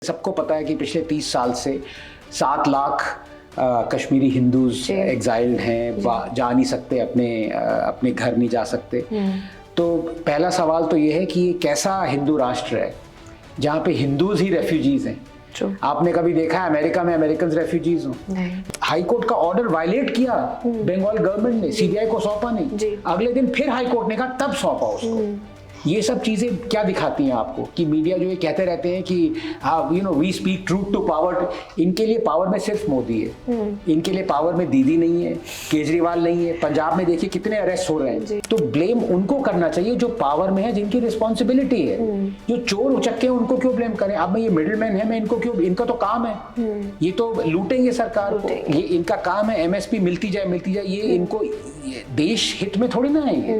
सबको पता है कि पिछले 30 साल से 7 लाख कश्मीरी हिंदूज एग्जाइल्ड हैं, जा नहीं सकते, अपने घर नहीं जा सकते। तो पहला सवाल तो ये है कि ये कैसा हिंदू राष्ट्र है जहाँ पे हिंदूज ही रेफ्यूजीज हैं। आपने कभी देखा है अमेरिका में अमेरिकन रेफ्यूजीज हो? हाई कोर्ट का ऑर्डर वायलेट किया बंगाल गवर्नमेंट ने, सीबीआई को सौंपा नहीं, अगले दिन फिर हाई कोर्ट ने कहा तब सौंपा उसको। ये सब चीजें क्या दिखाती हैं आपको कि मीडिया जो ये कहते रहते हैं कि we speak truth to power, इनके लिए पावर में सिर्फ मोदी है, इनके लिए पावर में दीदी नहीं है, केजरीवाल नहीं है। पंजाब में देखिए कितने अरेस्ट हो रहे हैं। तो ब्लेम उनको करना चाहिए जो पावर में है, जिनकी रिस्पॉन्सिबिलिटी है। जो चोर उचक्के हैं उनको क्यों ब्लेम करें? अब मैं ये मिडिलमैन है, मैं इनको क्यों, इनका तो काम है, ये तो लूटेंगे सरकार को, ये इनका काम है, एमएसपी मिलती जाए, ये इनको देश हित में थोड़ी ना है।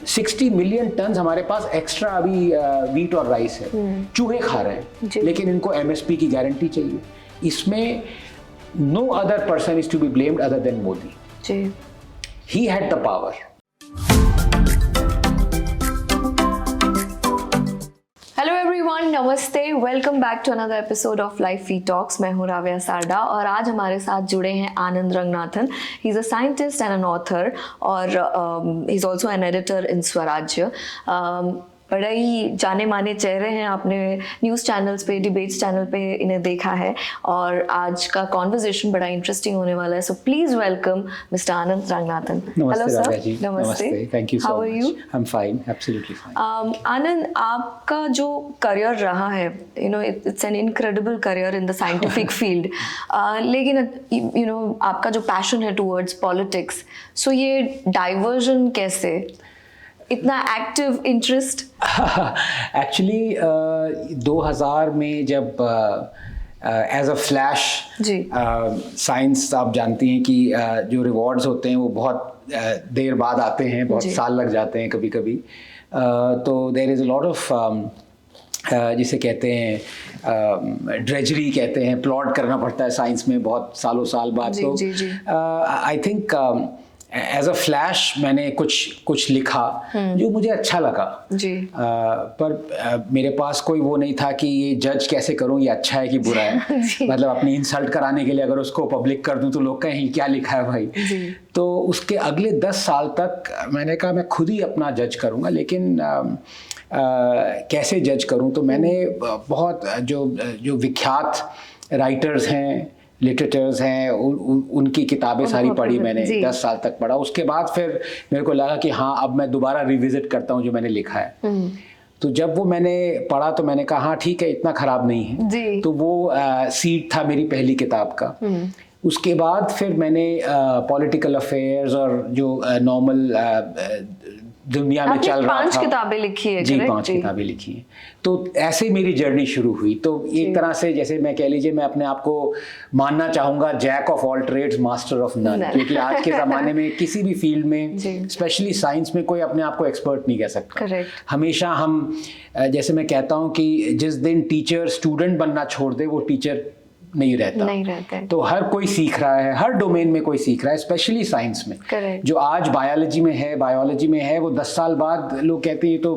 60 मिलियन टन हमारे पास एक्स्ट्रा अभी वीट और राइस है, चूहे खा रहे हैं, लेकिन इनको एमएसपी की गारंटी चाहिए। इसमें no other person is to be blamed other than Modi. He had the power. Hello everyone, नमस्ते, welcome back to another episode of life we talks. मैं हूँ राव्या सारडा और आज हमारे साथ जुड़े हैं Anand Ranganathan. He is a scientist and an author और he is also an editor in Swarajya. बड़ा ही जाने माने चेहरे हैं, आपने न्यूज़ चैनल्स पे, डिबेट्स चैनल पे इन्हें देखा है और आज का कॉन्वर्जेशन बड़ा इंटरेस्टिंग होने वाला है। So please welcome mister Anand Ranganathan. Hello sir. नमस्ते, thank you so much. How are you? I am fine, absolutely fine. Anand, आपका जो करियर रहा है, it's an incredible career in the scientific field, लेकिन आपका जो पैशन है टुवर्ड्स पॉलिटिक्स, सो ये डाइवर्जन कैसे, इतना एक्टिव इंटरेस्ट? एक्चुअली 2000 में जब एज अ फ्लैश साइंस, आप जानती हैं कि जो रिवॉर्ड्स होते हैं वो बहुत देर बाद आते हैं, बहुत साल लग जाते हैं कभी कभी। तो there is a lot of जिसे कहते हैं ड्रेजरी कहते हैं, प्लॉट करना पड़ता है साइंस में बहुत सालों साल बाद। तो I think as a flash मैंने कुछ लिखा जो मुझे अच्छा लगा जी। पर मेरे पास कोई वो नहीं था कि ये जज कैसे करूं, ये अच्छा है कि बुरा है। मतलब अपनी इंसल्ट कराने के लिए अगर उसको पब्लिक कर दूं तो लोग कहें क्या लिखा है भाई जी। तो उसके अगले 10 साल तक मैंने कहा मैं खुद ही अपना जज करूंगा, लेकिन कैसे जज करूं? तो मैंने बहुत जो विख्यात राइटर्स हैं, लिटरेचर्स हैं, उनकी किताबें सारी पढ़ी मैंने, 10 साल तक पढ़ा। उसके बाद फिर मेरे को लगा कि हाँ, अब मैं दोबारा रिविजिट करता हूँ जो मैंने लिखा है। तो जब वो मैंने पढ़ा तो मैंने कहा हाँ ठीक है, इतना खराब नहीं है। तो वो सीड था मेरी पहली किताब का। उसके बाद फिर मैंने पॉलिटिकल अफेयर्स और जो नॉर्मल दुनिया में चल रहा था, 5 किताबें लिखी है जी, 5 किताबें लिखी हैं। तो ऐसे मेरी जर्नी शुरू हुई। तो एक तरह से जैसे मैं कह लीजिए, मैं अपने आप को मानना चाहूँगा jack of all trades master of none, क्योंकि आज के ज़माने में किसी भी फील्ड में, स्पेशली साइंस में, कोई अपने आप को एक्सपर्ट नहीं कह सकता। हमेशा हम, जैसे मैं कहता हूँ कि जिस दिन टीचर स्टूडेंट बनना छोड़ दे वो टीचर नहीं रहता। तो हर कोई सीख रहा है, हर डोमेन में कोई सीख रहा है, स्पेशली साइंस में। जो आज बायोलॉजी में है वो 10 साल बाद लोग कहते हैं तो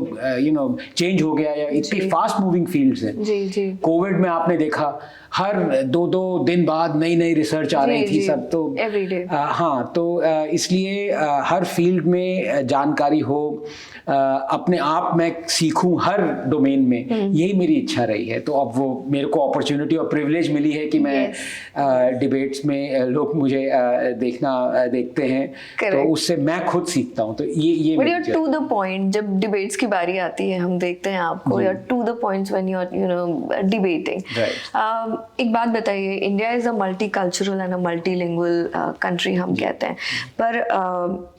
चेंज हो गया, या इतनी फास्ट मूविंग फील्ड्स हैं। कोविड में आपने देखा हर 2-2 दिन बाद नई रिसर्च आ रही थी सब। तो हाँ, तो इसलिए हर फील्ड में जानकारी हो, अपने आप में सीखूं हर डोमेन में, यही मेरी इच्छा रही है। तो अब वो मेरे को अपॉर्चुनिटी और प्रिविलेज मिली है कि मैं डिबेट्स में लोग मुझे देखते हैं, तो उससे मैं खुद सीखता हूँ। तो ये टू द पॉइंट, जब डिबेट्स की बारी आती है हम देखते हैं आपको, या to the points when you are debating. एक बात बताइए, India is a multicultural and a multilingual country हम कहते हैं, पर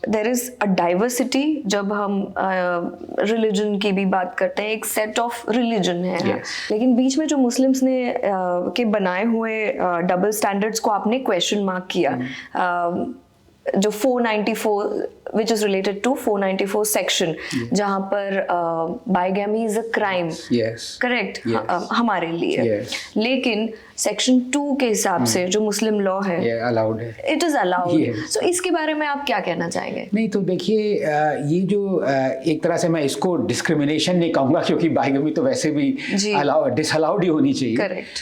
देयर इज अ डाइवर्सिटी। जब हम रिलीजन की भी बात करते हैं, एक सेट ऑफ रिलीजन है, लेकिन बीच में जो मुस्लिम्स ने के बनाए हुए डबल स्टैंडर्ड्स को आपने क्वेश्चन मार्क किया। जो 494 which is related to 494 section, जहाँ पर bigamy is a crime, correct, हमारे लिए, लेकिन सेक्शन 2 के हिसाब से जो मुस्लिम लॉ है, अलाउड है, इट इज अलाउड। सो इसके बारे में आप क्या कहना चाहेंगे? नहीं तो देखिए, ये जो एक तरह से मैं इसको डिस्क्रिमिनेशन नहीं कहूँगा, क्योंकि बाइगमी तो वैसे भी डिसअलाउड ही होनी चाहिए, करेक्ट,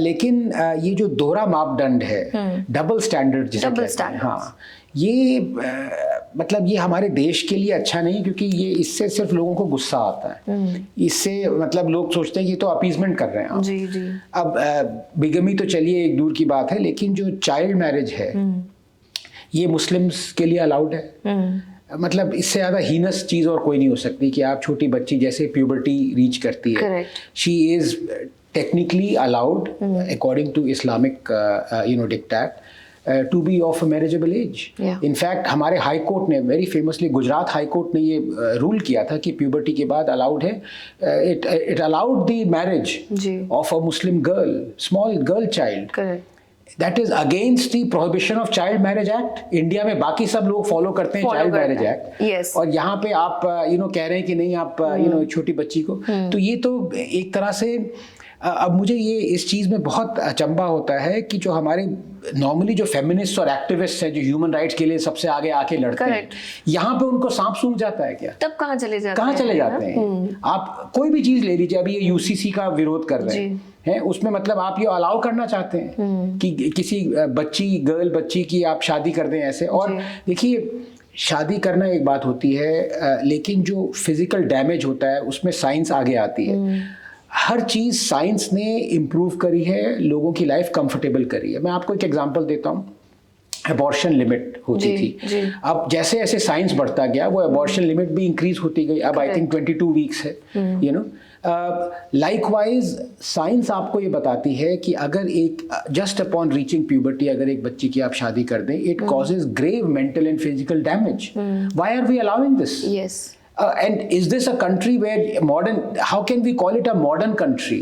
लेकिन ये जो दोहरा मापदंड है, डबल स्टैंडर्ड जिसे कहते हैं, हाँ, ये मतलब ये हमारे देश के लिए अच्छा नहीं, क्योंकि ये इससे सिर्फ लोगों को गुस्सा आता है, इससे मतलब लोग सोचते हैं कि तो अपीजमेंट कर रहे हैं आप। जी जी। अब बिगमी तो चलिए एक दूर की बात है, लेकिन जो चाइल्ड मैरिज है ये मुस्लिम्स के लिए अलाउड है। मतलब इससे ज़्यादा हीनस चीज़ और कोई नहीं हो सकती कि आप छोटी बच्ची जैसे प्यूबर्टी रीच करती है, she is technically allowed according to Islamic dictate to be of a marriageable age. In fact, हमारे हाई कोर्ट ने very famously, Gujarat high court ने ये रूल किया था कि प्यूबर्टी के बाद अलाउड है, it allowed the marriage of a Muslim girl, small girl child. That is against the prohibition of child marriage act. India में बाकी सब लोग फॉलो करते हैं चाइल्ड मैरिज एक्ट, और यहाँ पे आप कह रहे हैं कि नहीं आप छोटी बच्ची को, तो ये तो एक तरह से अब मुझे ये इस चीज़ में बहुत अचंभा होता है कि जो हमारे नॉर्मली जो फेमिनिस्ट और एक्टिविस्ट हैं, जो ह्यूमन राइट्स के लिए सबसे आगे आके लड़ते हैं, यहाँ पे उनको सांप सूंघ जाता है क्या? तब कहाँ चले जाते हैं? आप कोई भी चीज़ ले लीजिए, अभी ये यूसीसी का विरोध कर रहे हैं, उसमें मतलब आप ये अलाउ करना चाहते हैं कि किसी गर्ल बच्ची की आप शादी कर दें ऐसे। और देखिए, शादी करना एक बात होती है, लेकिन जो फिजिकल डैमेज होता है उसमें साइंस आगे आती है। हर चीज़ साइंस ने इम्प्रूव करी है, लोगों की लाइफ कंफर्टेबल करी है। मैं आपको एक एग्जांपल देता हूँ, अबॉर्शन लिमिट होती थी, अब जैसे जैसे साइंस बढ़ता गया वो अबॉर्शन लिमिट भी इंक्रीज होती गई, अब आई थिंक 22 वीक्स है, लाइकवाइज साइंस आपको ये बताती है कि अगर एक जस्ट अपॉन रीचिंग प्यूबर्टी अगर एक बच्ची की आप शादी कर दें, it causes grave mental and physical damage. Why are we allowing this? And is this a country where modern, how can we call it a modern country?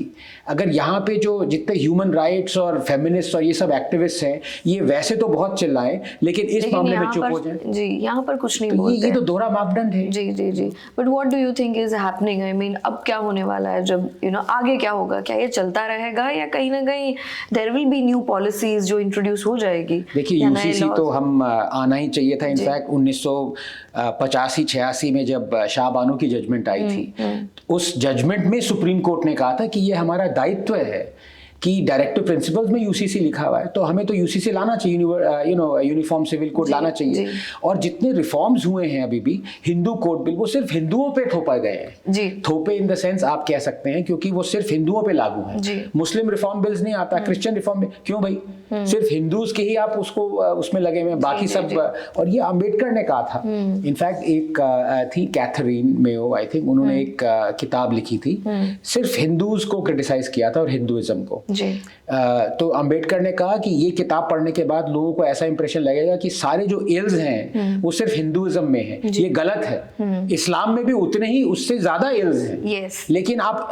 अगर यहाँ पे जो जितने ह्यूमन राइट्स और फेमिनिस्ट और ये सब एक्टिविस्ट हैं, ये वैसे तो बहुत चिल्लाएं, लेकिन इस मामले में चुप हो जाएं। जी, यहाँ पर कुछ नहीं बोलते। ये तो दोहरा मापदंड है। जी जी जी। But what do you think is happening? I mean, अब क्या होने वाला है? जब आगे क्या होगा? क्या ये चलता रहेगा या कहीं ना कहीं there will be new policies जो इंट्रोड्यूस हो जाएगी? देखिए, यूसीसी तो हम आना ही चाहिए था। इनफैक्ट 1985-86 में जब शाहबानो की जजमेंट आई थी, उस जजमेंट में सुप्रीम कोर्ट ने कहा था कि ये हमारा दायित्व है कि डायरेक्टिव प्रिंसिपल्स में यूसीसी लिखा हुआ है, तो हमें तो यूसीसी लाना चाहिए, यूनिफॉर्म सिविल कोड लाना चाहिए। और जितने रिफॉर्म्स हुए हैं अभी भी, हिंदू कोड बिल, वो सिर्फ हिंदुओं पे थोपा गए हैं। थोपे इन द सेंस आप कह सकते हैं, क्योंकि वो सिर्फ हिंदुओं पे लागू है। मुस्लिम रिफॉर्म बिल्स नहीं आता, क्रिश्चियन रिफॉर्म बिल क्यों भाई? सिर्फ हिंदूज के ही आप उसको उसमें लगे हुए, बाकी सब। और ये अम्बेडकर ने कहा था, इनफैक्ट एक थी कैथरीन मेयो, आई थिंक, उन्होंने एक किताब लिखी थी, सिर्फ हिंदूज को क्रिटिसाइज किया था और हिंदुइज्म को। तो अम्बेडकर ने कहा कि ये किताब पढ़ने के बाद लोगों को ऐसा इंप्रेशन लगेगा कि सारे जो इल्स हैं वो सिर्फ हिंदुइज्म में है। ये गलत है, इस्लाम में भी उतने ही उससे ज्यादा इल्स हैं। लेकिन आप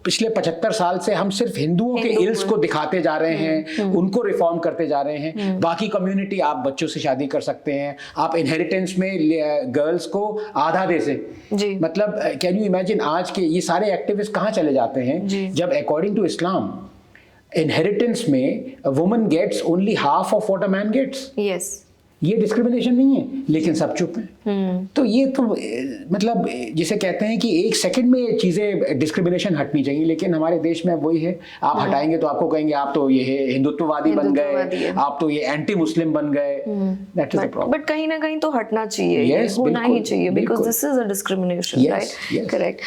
पिछले 75 साल से हम सिर्फ हिंदुओं के इल्स को दिखाते जा रहे हैं, उनको रिफॉर्म करते जा रहे हैं। बाकी कम्युनिटी, आप बच्चों से शादी कर सकते हैं, आप इनहेरिटेंस में गर्ल्स को आधा दे से, मतलब कैन यू इमेजिन आज के ये सारे एक्टिविस्ट कहाँ चले जाते हैं, जब अकॉर्डिंग टू इस्लाम इनहेरिटेंस में woman gets only half of what a man gets. ये डिस्क्रिमिनेशन नहीं है, लेकिन सब चुप हैं। तो ये तो मतलब जिसे कहते हैं कि एक सेकंड में ये चीजें डिस्क्रिमिनेशन हटनी चाहिए, लेकिन हमारे देश में वही है, आप हटाएंगे तो आपको कहेंगे आप तो ये हिंदुत्ववादी बन गए, आप तो ये एंटी मुस्लिम बन गए। That is the problem. But कहीं ना कहीं तो हटना चाहिए, होना ही चाहिए, because this is a discrimination, right? Correct.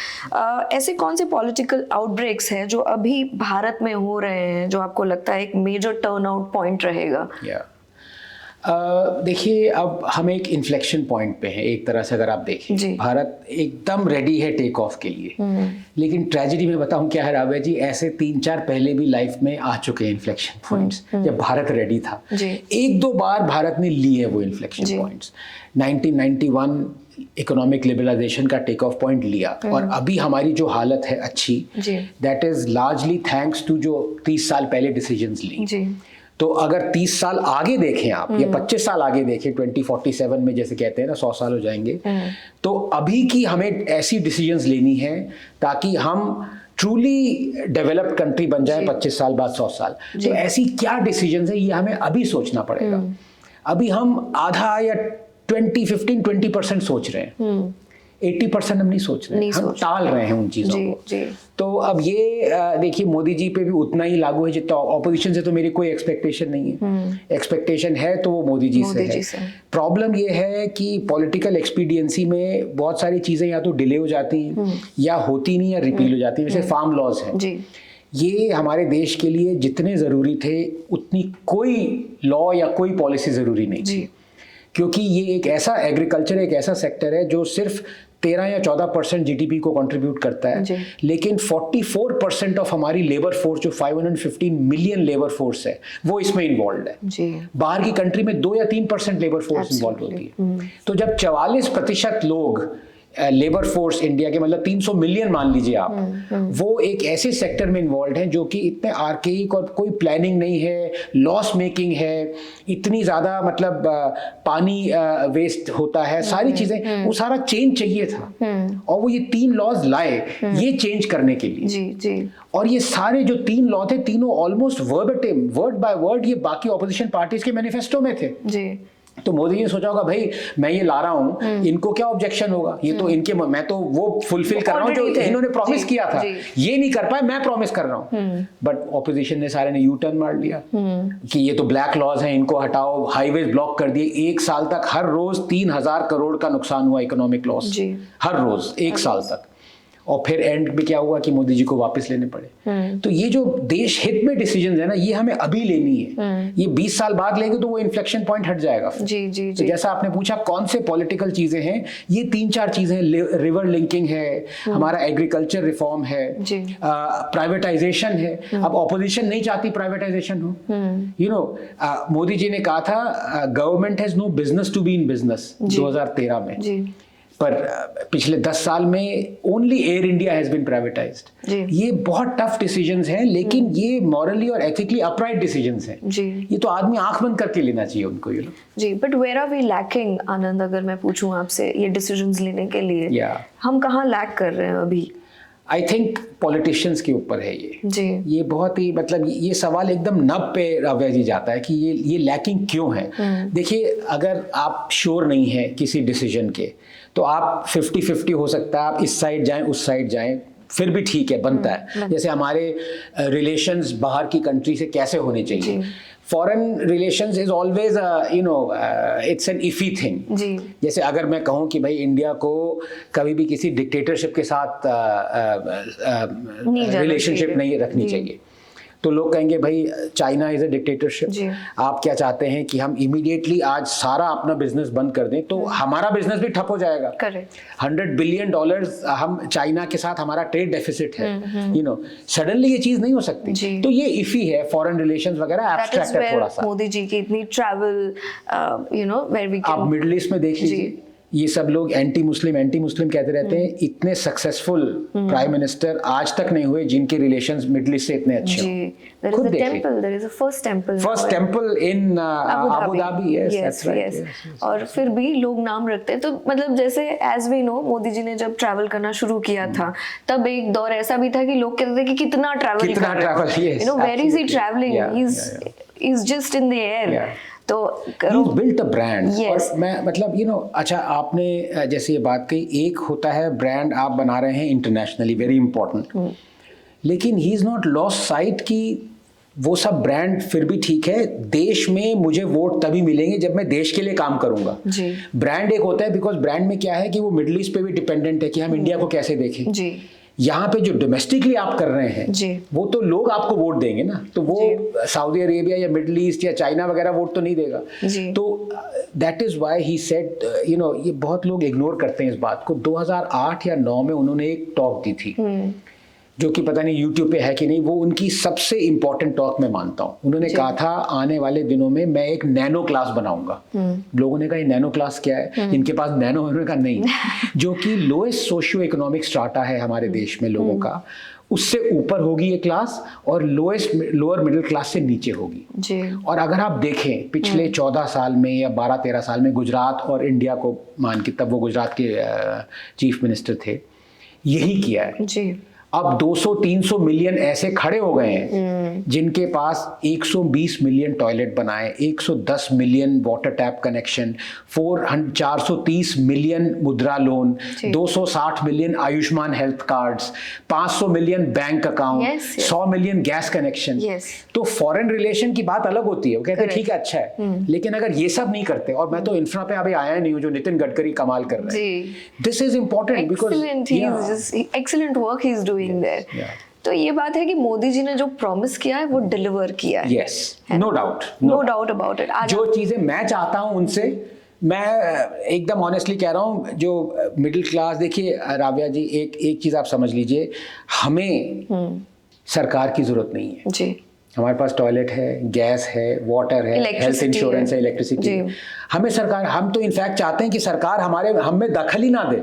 ऐसे कौन से पॉलिटिकल आउटब्रेक्स हैं जो अभी भारत में हो रहे हैं, जो आपको लगता है एक मेजर टर्न आउट पॉइंट रहेगा? देखिए, अब हम एक इन्फ्लेक्शन पॉइंट पे हैं एक तरह से। अगर आप देखें, भारत एकदम रेडी है टेक ऑफ के लिए, लेकिन ट्रेजेडी में बताऊं क्या है रावे जी, ऐसे 3-4 पहले भी लाइफ में आ चुके हैं इन्फ्लेक्शन पॉइंट्स, जब भारत रेडी था। 1-2 बार भारत ने लिए वो इन्फ्लेक्शन पॉइंट्स। 1991 इकोनॉमिक लिबरलाइजेशन का टेक ऑफ पॉइंट लिया, और अभी हमारी जो हालत है अच्छी, that is largely thanks to जो 30 साल पहले डिसीजंस ली। तो अगर 30 साल आगे देखें आप या 25 साल आगे देखें, 2047 में जैसे कहते हैं ना 100 साल हो जाएंगे, तो अभी की हमें ऐसी डिसीजंस लेनी है ताकि हम ट्रूली डेवलप्ड कंट्री बन जाए 25 साल बाद, 100 साल। तो ऐसी क्या डिसीजंस है ये हमें अभी सोचना पड़ेगा। अभी हम आधा या 15-20% सोच रहे हैं, 80% हम नहीं सोच रहे हैं, हम टाल रहे हैं उन चीज़ों को। तो अब ये देखिए मोदी जी पे भी उतना ही लागू है जितना ऑपोजिशन से तो मेरी कोई एक्सपेक्टेशन नहीं है। एक्सपेक्टेशन है तो वो मोदी जी से है। प्रॉब्लम ये है कि पॉलिटिकल एक्सपीडियंसी में बहुत सारी चीज़ें या तो डिले हो जाती हैं या होती नहीं या रिपील हो जाती हैं। जैसे फार्म लॉज हैं, ये हमारे देश के लिए जितने ज़रूरी थे उतनी कोई लॉ या कोई पॉलिसी ज़रूरी नहीं थी, क्योंकि ये एक ऐसा एग्रीकल्चर, एक ऐसा सेक्टर है जो सिर्फ 13 या 14% जीडीपी को कंट्रीब्यूट करता है, लेकिन 44% ऑफ हमारी लेबर फोर्स जो 515 मिलियन लेबर फोर्स है वो इसमें इन्वॉल्व है। बाहर की कंट्री में 2 या 3% लेबर फोर्स इन्वॉल्व होती है। तो जब 44% लोग लेबर फोर्स इंडिया के, मतलब 300 मिलियन मान लीजिए आप, वो एक ऐसे सेक्टर में इन्वॉल्व हैं जो कि इतने आर्केइक और कोई प्लानिंग नहीं है, लॉस मेकिंग है, इतनी ज़्यादा मतलब पानी वेस्ट होता है, सारी चीज़ें, वो सारा चेंज चाहिए था और वो ये 3 लॉज लाए ये चेंज करने के लिए। और ये सारे जो 3 लॉ थे तीनों almost verbatim, word by word, ये बाकी ऑपोजिशन पार्टीज के मैनिफेस्टो में थे। तो मोदी जी ने सोचा होगा भाई मैं ये ला रहा हूँ, इनको क्या ऑब्जेक्शन होगा, ये तो इनके, मैं तो वो फुलफिल कर रहा हूँ जो इन्होंने प्रॉमिस किया था, ये नहीं कर पाए, मैं प्रॉमिस कर रहा हूँ। बट ऑपोजिशन ने सारे ने यू टर्न मार लिया कि ये तो ब्लैक लॉज हैं, इनको हटाओ, हाईवे ब्लॉक कर दिए। 1 साल तक हर रोज 3000 करोड़ का नुकसान हुआ, इकोनॉमिक लॉस हर रोज 1 साल तक। और फिर एंड में क्या हुआ कि मोदी जी को वापस लेने पड़े। तो ये जो देश हित में डिसीजन है ना, ये हमें अभी लेनी है। ये 20 साल बाद लेंगे तो वो इन्फ्लेक्शन पॉइंट हट जाएगा। तो जैसा आपने पूछा कौन से पॉलिटिकल चीजें हैं, ये 3-4 चीजें हैं। रिवर लिंकिंग है, हमारा एग्रीकल्चर रिफॉर्म है, प्राइवेटाइजेशन है। अब ऑपोजिशन नहीं चाहती प्राइवेटाइजेशन हो। यू नो मोदी जी ने कहा था government has no business to be in business 2013 में, पर पिछले 10 साल में only Air India has been privatised. ये बहुत टफ डिसीजंस हैं, लेकिन ये मॉरली और एथिकली अपराइट डिसीजंस हैं। ये तो आदमी आंख बंद करके लेना चाहिए उनको, ये लोग। जी, but where are we lacking Anand, अगर मैं पूछूं आपसे ये डिसीजंस लेने के लिए हम कहाँ लैक कर रहे हैं अभी? आई थिंक पॉलिटिशियंस के ऊपर है ये बहुत ही, मतलब ये सवाल एकदम नब पे रवैया जी जाता है कि ये लैकिंग क्यों है। देखिए, अगर आप श्योर नहीं है किसी डिसीजन के तो आप 50-50 हो सकता है, आप इस साइड जाएं उस साइड जाएं, फिर भी ठीक है, बनता है। जैसे हमारे रिलेशंस बाहर की कंट्री से कैसे होने चाहिए। Foreign relations is always it's an iffy thing. जैसे अगर मैं कहूँ कि भाई इंडिया को कभी भी किसी डिक्टेटरशिप के साथ रिलेशनशिप नहीं रखनी चाहिए, तो लोग कहेंगे भाई चाइना इज अ डिक्टेटरशिप, आप क्या चाहते हैं कि हम इमीडिएटली आज सारा अपना बिजनेस बंद कर दें, तो हमारा बिजनेस भी ठप हो जाएगा। $100 बिलियन हम चाइना के साथ, हमारा ट्रेड डेफिसिट है, यू नो, सडनली ये चीज नहीं हो सकती। तो ये इफी है, फॉरेन रिलेशंस वगैरह एब्स्ट्रैक्ट है थोड़ा सा। मोदी जी की इतनी travel, you know, where we can, आप मिडिल ईस्ट में देख लीजिए, ये सब लोग एंटी मुस्लिम कहते रहते हैं। इतने सक्सेसफुल प्राइम मिनिस्टर आज तक नहीं हुए जिनके रिलेशंस मिडिल ईस्ट से इतने अच्छे हों। खुद देखिए, there is a first temple in Abu Dhabi, yes, that's right. और फिर भी लोग नाम रखते हैं। तो मतलब जैसे as we know, Modi ji ने जब ट्रैवल करना शुरू किया था तब एक दौर ऐसा भी था कि लोग कहते थे कि कितना travel, you know, where is he traveling? He's just in the air. तो बिल्ट अ ब्रांड। और मैं मतलब यू नो, अच्छा आपने जैसे ये बात कही, एक होता है ब्रांड आप बना रहे हैं इंटरनेशनली, वेरी इंपॉर्टेंट, लेकिन ही इज नॉट लॉस्ट साइट की वो सब ब्रांड फिर भी ठीक है, देश में मुझे वोट तभी मिलेंगे जब मैं देश के लिए काम करूंगा। ब्रांड एक होता है, बिकॉज ब्रांड में क्या है कि वो मिडिल ईस्ट पे भी डिपेंडेंट है कि हम इंडिया को कैसे देखें। यहाँ पे जो डोमेस्टिकली आप कर रहे हैं वो तो लोग आपको वोट देंगे ना, तो वो सऊदी अरेबिया या मिडिल ईस्ट या चाइना वगैरह वोट तो नहीं देगा। तो that is why he said, you know, ये बहुत लोग इग्नोर करते हैं इस बात को। 2008 या 2009 में उन्होंने एक टॉक दी थी जो कि पता नहीं यूट्यूब पे है कि नहीं, वो उनकी सबसे इंपॉर्टेंट टॉक मैं मानता हूँ। उन्होंने कहा था आने वाले दिनों में मैं एक नैनो क्लास बनाऊंगा। लोगों ने कहा ये नैनो क्लास क्या है, इनके पास नैनो, उन्होंने कहा नहीं, जो कि लोएस्ट सोशियो इकोनॉमिक स्ट्राटा है हमारे देश में लोगों का, उससे ऊपर होगी ये क्लास और लोअर मिडिल क्लास से नीचे होगी जी। और अगर आप देखें पिछले 14 साल में या 12-13 साल में गुजरात और इंडिया को मान के, तब वो गुजरात के चीफ मिनिस्टर थे, यही किया है जी। अब 200-300 मिलियन ऐसे खड़े हो गए हैं जिनके पास 120 मिलियन टॉयलेट बनाए, 110 million water tap connection, 430 million Mudra loan, 260 million Ayushman health cards, 500 million bank account, 100 million gas connection. तो फॉरेन रिलेशन की बात अलग होती है, वो कहते हैं ठीक है अच्छा है, लेकिन अगर ये सब नहीं करते, और मैं तो इंफ्रा पे अभी आया नहीं हूँ जो नितिन गडकरी कमाल कर रहे हैं, this is important because excellent work he is doing there. तो ये बात है कि मोदी जी ने जो प्रॉमिस किया है वो डिलीवर किया है। Yes, no doubt about it. जो चीजें मैं चाहता हूं उनसे, मैं एकदम ऑनेस्टली कह रहा हूं, जो मिडिल क्लास, देखिए राव्या जी, एक चीज आप समझ लीजिए, हमें सरकार की जरूरत नहीं है जी। हमारे पास टॉयलेट है, गैस है, वाटर है, हेल्थ इंश्योरेंस है, इलेक्ट्रिसिटी। हमें सरकार, हम तो इनफैक्ट चाहते हैं कि सरकार हम में दखल ही ना दे।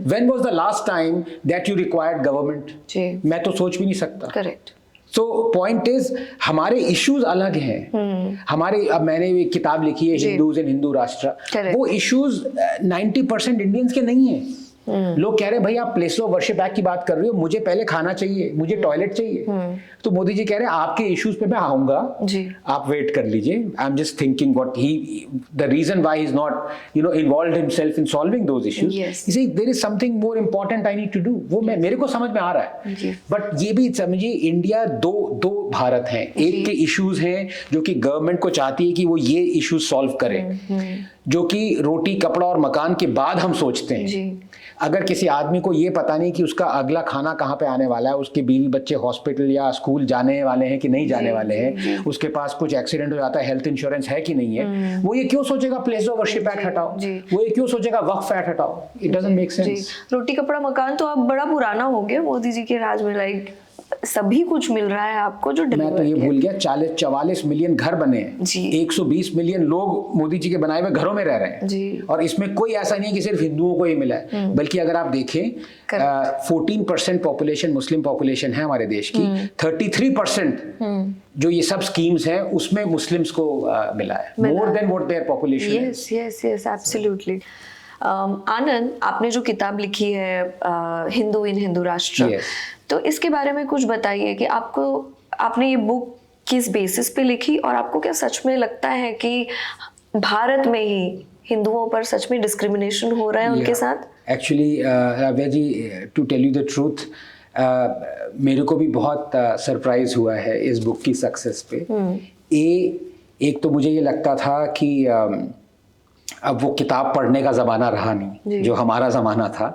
When was the last time that you required government? मैं तो सोच भी नहीं सकता। करेक्ट। सो पॉइंट इज, हमारे इश्यूज अलग हैं। हमारे, अब मैंने एक किताब लिखी है हिंदूज इन हिंदू राष्ट्र, वो इश्यूज 90% इंडियंस के नहीं है। लोग कह रहे हैं भाई आप प्लेस ऑफ वर्शिप एक्ट की बात कर रहे हो, मुझे पहले खाना चाहिए, मुझे टॉयलेट चाहिए। तो मोदी जी कह रहे हैं आपके इश्यूज पे मैं आऊंगा, आप वेट कर लीजिए। I am just thinking what he, the reason why he is not involved himself in solving those issues, he said there is something more important I need to do. वो मेरे को समझ में आ रहा है, बट ये भी समझिए इंडिया दो भारत हैं। एक के इश्यूज हैं जो कि गवर्नमेंट को चाहती है कि वो ये इश्यूज सॉल्व करे, जो कि रोटी कपड़ा और मकान के बाद हम सोचते हैं। अगर किसी आदमी को ये पता नहीं कि उसका अगला खाना कहाँ पे आने वाला है, उसके बीवी बच्चे हॉस्पिटल या स्कूल जाने वाले हैं कि नहीं जाने वाले हैं, उसके पास कुछ एक्सीडेंट हो जाता है, हेल्थ इंश्योरेंस है कि नहीं है, वो ये क्यों सोचेगा प्लेस ऑफ वर्शिप एक्ट हटाओ, वो ये क्यों सोचेगा वक्फ एक्ट हटाओ? It doesn't make sense. रोटी कपड़ा मकान तो अब बड़ा पुराना हो गया मोदी जी के राज में, लाइक सभी कुछ मिल रहा है आपको जो मैं तो ये भूल गया 44 मिलियन घर बने हैं, 120 मिलियन लोग मोदी जी के बनाए हुए घरों में रह रहे हैं। और इसमें कोई ऐसा नहीं है कि सिर्फ हिंदुओं को ही मिला है, बल्कि अगर आप देखें 14% पॉपुलेशन मुस्लिम पॉपुलेशन है हमारे देश की, 33% जो ये सब स्कीम्स हैं उसमें मुस्लिम्स को मिला है, more than what their population है। Yes absolutely. आनंद, आपने जो किताब लिखी है हिंदू इन हिंदू राष्ट्र, तो इसके बारे में कुछ बताइए कि आपने ये बुक किस बेसिस पे लिखी, और आपको क्या सच में लगता है कि भारत में ही हिंदुओं पर सच में डिस्क्रिमिनेशन हो रहा है उनके साथ? Actually Ravya ji, to tell you the truth, मेरे को भी बहुत सरप्राइज हुआ है इस बुक की सक्सेस पे। एक तो मुझे ये लगता था कि अब वो किताब पढ़ने का ज़माना रहा नहीं जो हमारा ज़माना था,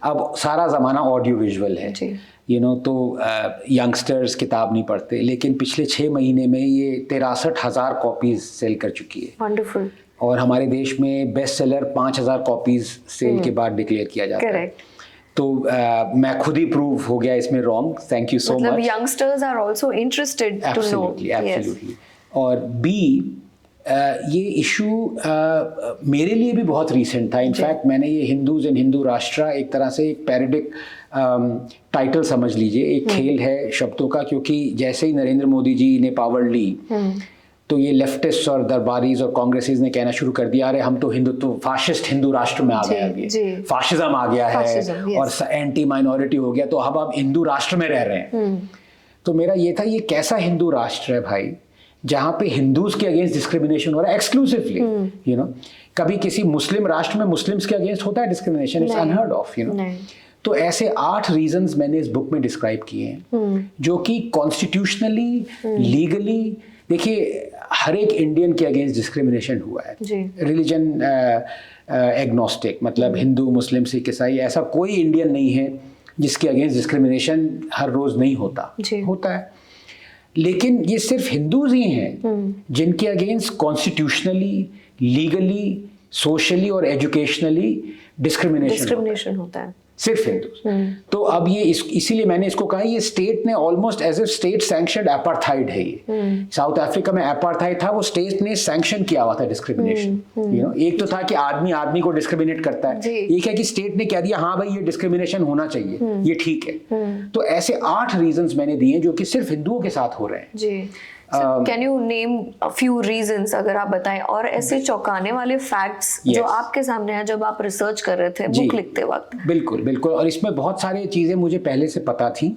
अब सारा ज़माना ऑडियो विजुअल है, तो यंगस्टर्स किताब नहीं पढ़ते। लेकिन पिछले 6 महीने में ये 63,000 कॉपीज सेल कर चुकी है। वंडरफुल। और हमारे देश में बेस्ट सेलर 5,000 कॉपीज सेल के बाद डिक्लेयर किया जाता है। तो मैं खुद ही प्रूव हो गया इसमें wrong. Thank you so much. Youngsters are also interested to know. Absolutely. और बी, ये इशू मेरे लिए भी बहुत रीसेंट था। इनफैक्ट मैंने ये हिंदूज इन हिंदू राष्ट्र एक तरह से एक पैरोडिक टाइटल समझ लीजिए, एक खेल है शब्दों का, क्योंकि जैसे ही नरेंद्र मोदी जी ने पावर ली तो ये लेफ्टिस्ट और दरबारीज और कांग्रेसीज ने कहना शुरू कर दिया, अरे हम तो हिंदुत्व, फाशिस्ट हिंदू राष्ट्र में आ गए, अभी फाशिज्म आ गया है और एंटी माइनॉरिटी हो गया, तो अब हम हिंदू राष्ट्र में रह रहे हैं। तो मेरा ये था, ये कैसा हिंदू राष्ट्र है भाई जहाँ पे हिंदूज के अगेंस्ट डिस्क्रिमिनेशन हो रहा है एक्सक्लूसिवली। कभी किसी मुस्लिम राष्ट्र में मुस्लिम्स के अगेंस्ट होता है डिस्क्रिमिनेशन? It's unheard of. तो ऐसे 8 रीजंस मैंने इस बुक में डिस्क्राइब किए हैं जो कि कॉन्स्टिट्यूशनली, लीगली, देखिए हर एक इंडियन के अगेंस्ट डिस्क्रिमिनेशन हुआ है, रिलीजन एग्नोस्टिक, मतलब हिंदू, मुस्लिम, सिख, ईसाई, ऐसा कोई इंडियन नहीं है जिसके अगेंस्ट डिस्क्रिमिनेशन हर रोज नहीं होता, होता है। लेकिन ये सिर्फ हिंदूज ही हैं जिनके अगेंस्ट कॉन्स्टिट्यूशनली, लीगली, सोशली और एजुकेशनली डिस्क्रिमिनेशन होता है। सिर्फ हिंदू। तो अब ये इसीलिए मैंने इसको कहा ये स्टेट ने almost as a state sanctioned apartheid है ये। साउथ अफ्रीका में अपार्थाइड था, वो स्टेट ने सैंक्शन किया हुआ था डिस्क्रिमिनेशन। एक तो था कि आदमी आदमी को डिस्क्रिमिनेट करता है, एक है कि स्टेट ने कह दिया हाँ भाई ये डिस्क्रिमिनेशन होना चाहिए, ये ठीक है। तो ऐसे 8 रीजंस मैंने दिए जो कि सिर्फ हिंदुओं के साथ हो रहे हैं जी। Can you name a few reasons अगर आप बताएं, और ऐसे चौंकाने वाले फैक्ट्स जो आपके सामने हैं जब आप रिसर्च कर रहे थे बुक लिखते वक्त? बिल्कुल बिल्कुल, और इसमें बहुत सारी चीजें मुझे पहले से पता थी,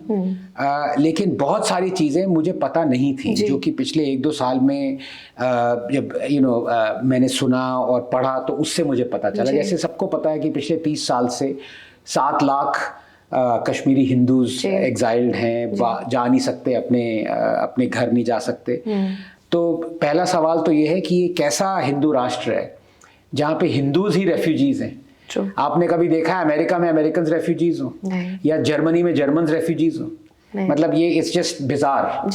लेकिन बहुत सारी चीजें मुझे पता नहीं थी जो कि पिछले 1-2 साल में जब मैंने सुना और पढ़ा तो उससे मुझे पता चला। जैसे सबको पता है कि पिछले 30 साल से 7 लाख कश्मीरी हिंदूज एग्जाइल्ड हैं, जा नहीं सकते, अपने घर नहीं जा सकते। तो पहला सवाल तो ये है कि ये कैसा हिंदू राष्ट्र है जहाँ पे हिंदूज ही रेफ्यूजीज हैं। आपने कभी देखा है अमेरिका में अमेरिकन रेफ्यूजीज हो, या जर्मनी में जर्मन रेफ्यूजीज हो? मतलब ये इट्स जस्ट बिजार।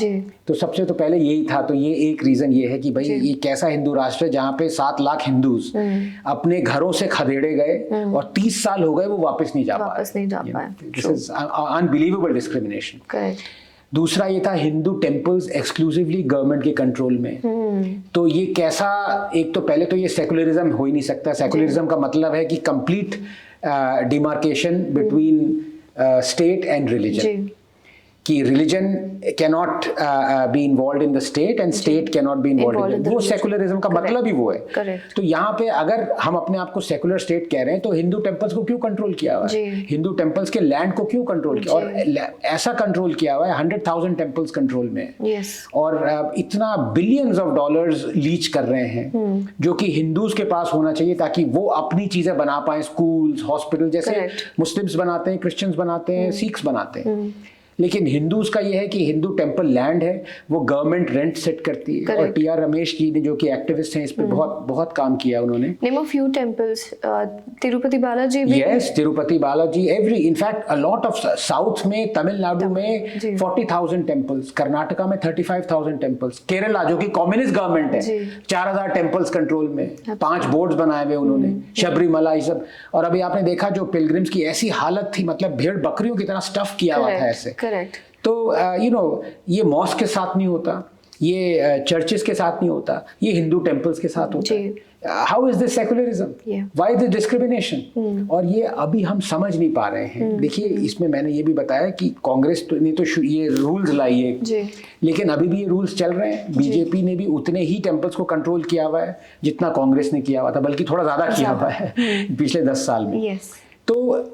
तो सबसे तो पहले यही था। तो ये एक रीजन ये है कि भाई ये कैसा हिंदू राष्ट्र है जहाँ पे 7 लाख हिंदूज अपने घरों से खदेड़े गए और 30 साल हो गए वो वापस नहीं जा पाए। This is unbelievable discrimination. दूसरा ये था हिंदू टेम्पल्स एक्सक्लूसिवली गवर्नमेंट के कंट्रोल में। तो ये कैसा, एक तो पहले तो ये सेकुलरिज्म हो ही नहीं सकता। सेकुलरिज्म का मतलब है कि complete demarcation between state and religion, कि religion cannot be involve in the state and state cannot be involve in, वो सेकुलरिज्म का मतलब ही वो है। तो यहाँ पे अगर हम अपने आप को सेकुलर स्टेट कह रहे हैं तो हिंदू टेम्पल्स को क्यों कंट्रोल किया हुआ है? हिंदू टेम्पल्स के लैंड को क्यों कंट्रोल किया? और ऐसा कंट्रोल किया हुआ है 100,000 टेम्पल्स कंट्रोल में और इतना बिलियंस ऑफ डॉलर्स लीच कर रहे हैं जो कि हिंदूज के पास होना चाहिए ताकि वो अपनी चीजें बना पाए, स्कूल्स, हॉस्पिटल, जैसे मुस्लिम्स बनाते हैं, क्रिश्चियंस बनाते हैं, सिख्स बनाते हैं। लेकिन हिंदूज का ये है कि हिंदू टेम्पल लैंड है वो गवर्नमेंट रेंट सेट करती है। और टी आर रमेश जी ने, जो कि एक्टिविस्ट हैं, इस पे बहुत काम किया उन्होंने। Name of few temples, Tirupati Balaji भी? Yes, Tirupati Balaji, every, in fact a lot of south में, तमिलनाडु में 40,000 टेम्पल्स, कर्नाटका में 35,000 टेम्पल्स, केरला जो कि कम्युनिस्ट गवर्नमेंट है 4,000 टेम्पल्स कंट्रोल में, 5 बोर्ड्स बनाए हुए उन्होंने, शबरीमला, ये सब। और अभी आपने देखा जो पिलग्रिम्स की ऐसी हालत थी, मतलब भेड़ बकरियों की तरह स्टफ किया हुआ था ऐसे। तो ये मॉस्क के साथ नहीं होता, ये चर्चेस के साथ नहीं होता, ये हिंदू टेम्पल्स के साथ होता है। How is this secularism? Why this discrimination? और ये अभी हम समझ नहीं पा रहे हैं। देखिए, इसमें मैंने ये भी बताया कि कांग्रेस ने तो ये रूल्स लाई है, लेकिन अभी भी ये रूल्स चल रहे हैं। बीजेपी ने भी उतने ही टेम्पल्स को कंट्रोल किया हुआ है जितना कांग्रेस ने किया हुआ था, बल्कि थोड़ा ज्यादा किया हुआ है पिछले 10 साल में। तो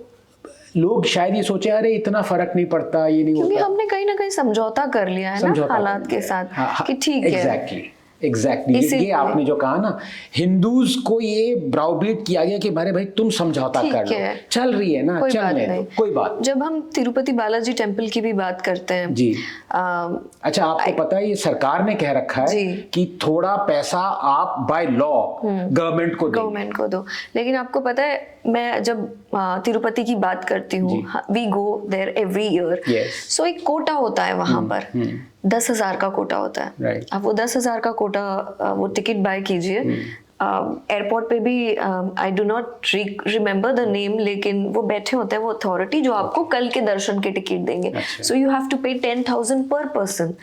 लोग शायद ये सोचे अरे इतना फर्क नहीं पड़ता, ये नहीं होता, क्योंकि हमने कहीं ना कहीं समझौता कर लिया है ना हालात के साथ कि ठीक है। एग्जैक्टली ये आपने जो कहा ना, हिंदूज को ये ब्राउबीट किया गया कि मेरे भाई तुम समझौता कर लो, चल रही है ना, चलने दो, कोई बात। जब हम तिरुपति बालाजी टेम्पल की भी बात करते हैं जी, अच्छा आपको पता है ये सरकार ने कह रखा है कि थोड़ा पैसा आप बाय लॉ गवर्नमेंट को दो। लेकिन आपको पता है, मैं जब तिरुपति की बात करती हूँ, we go there every year, so एक कोटा होता है वहां पर, 10,000 का कोटा होता है। आप वो 10,000 का कोटा, वो टिकट बाय कीजिए। एयरपोर्ट पे भी I do not remember the name, लेकिन वो बैठे होते हैं वो अथॉरिटी जो आपको कल के दर्शन के टिकट देंगे। सो यू हैव टू पे 10,000 पर पर्सन।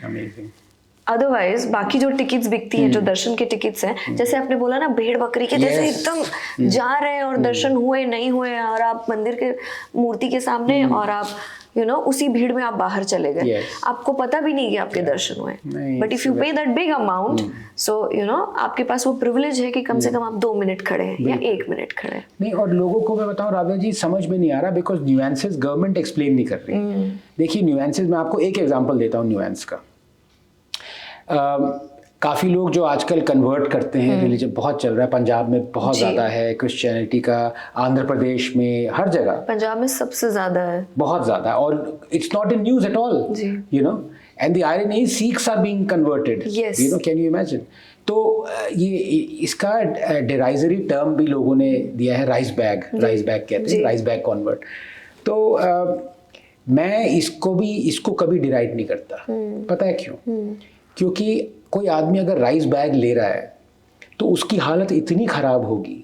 अदरवाइज बाकी जो टिकट्स बिकती हैं, जो दर्शन के टिकट्स हैं, जैसे आपने बोला ना, भेड़ बकरी के जैसे एकदम जा रहे हैं और दर्शन हुए नहीं हुए, और आप मंदिर के मूर्ति के सामने और आप उसी भीड़ में आप बाहर चले गए, आपको पता भी नहीं कि आपके दर्शन हुए। बट इफ यू पे दैट बिग अमाउंट, सो आपके पास वो प्रिविलेज है कि कम से कम आप 2 मिनट खड़े हैं या 1 मिनट खड़े हैं। नहीं, और लोगों को मैं बताऊं राधा जी, समझ में नहीं आ रहा, बिकॉज न्यूएंसेस गवर्नमेंट एक्सप्लेन नहीं कर रही। देखिए न्यूएंसेस, मैं आपको एक एग्जांपल देता हूँ न्यूएंस का। काफ़ी लोग जो आजकल कन्वर्ट करते हैं, रिलीजन बहुत चल रहा है, पंजाब में बहुत ज़्यादा है क्रिश्चियनिटी का, आंध्र प्रदेश में, हर जगह। पंजाब में सबसे ज़्यादा है, बहुत ज़्यादा, और it's not in news at all, and the irony is Sikhs are being converted, can you imagine? तो ये इसका डेराइजरी टर्म भी लोगों ने दिया है, राइस बैग कहते हैं, राइस बैग कन्वर्ट। तो मैं इसको कभी डिराइड नहीं करता। पता है क्यों? क्योंकि कोई आदमी अगर राइस बैग ले रहा है तो उसकी हालत इतनी खराब होगी,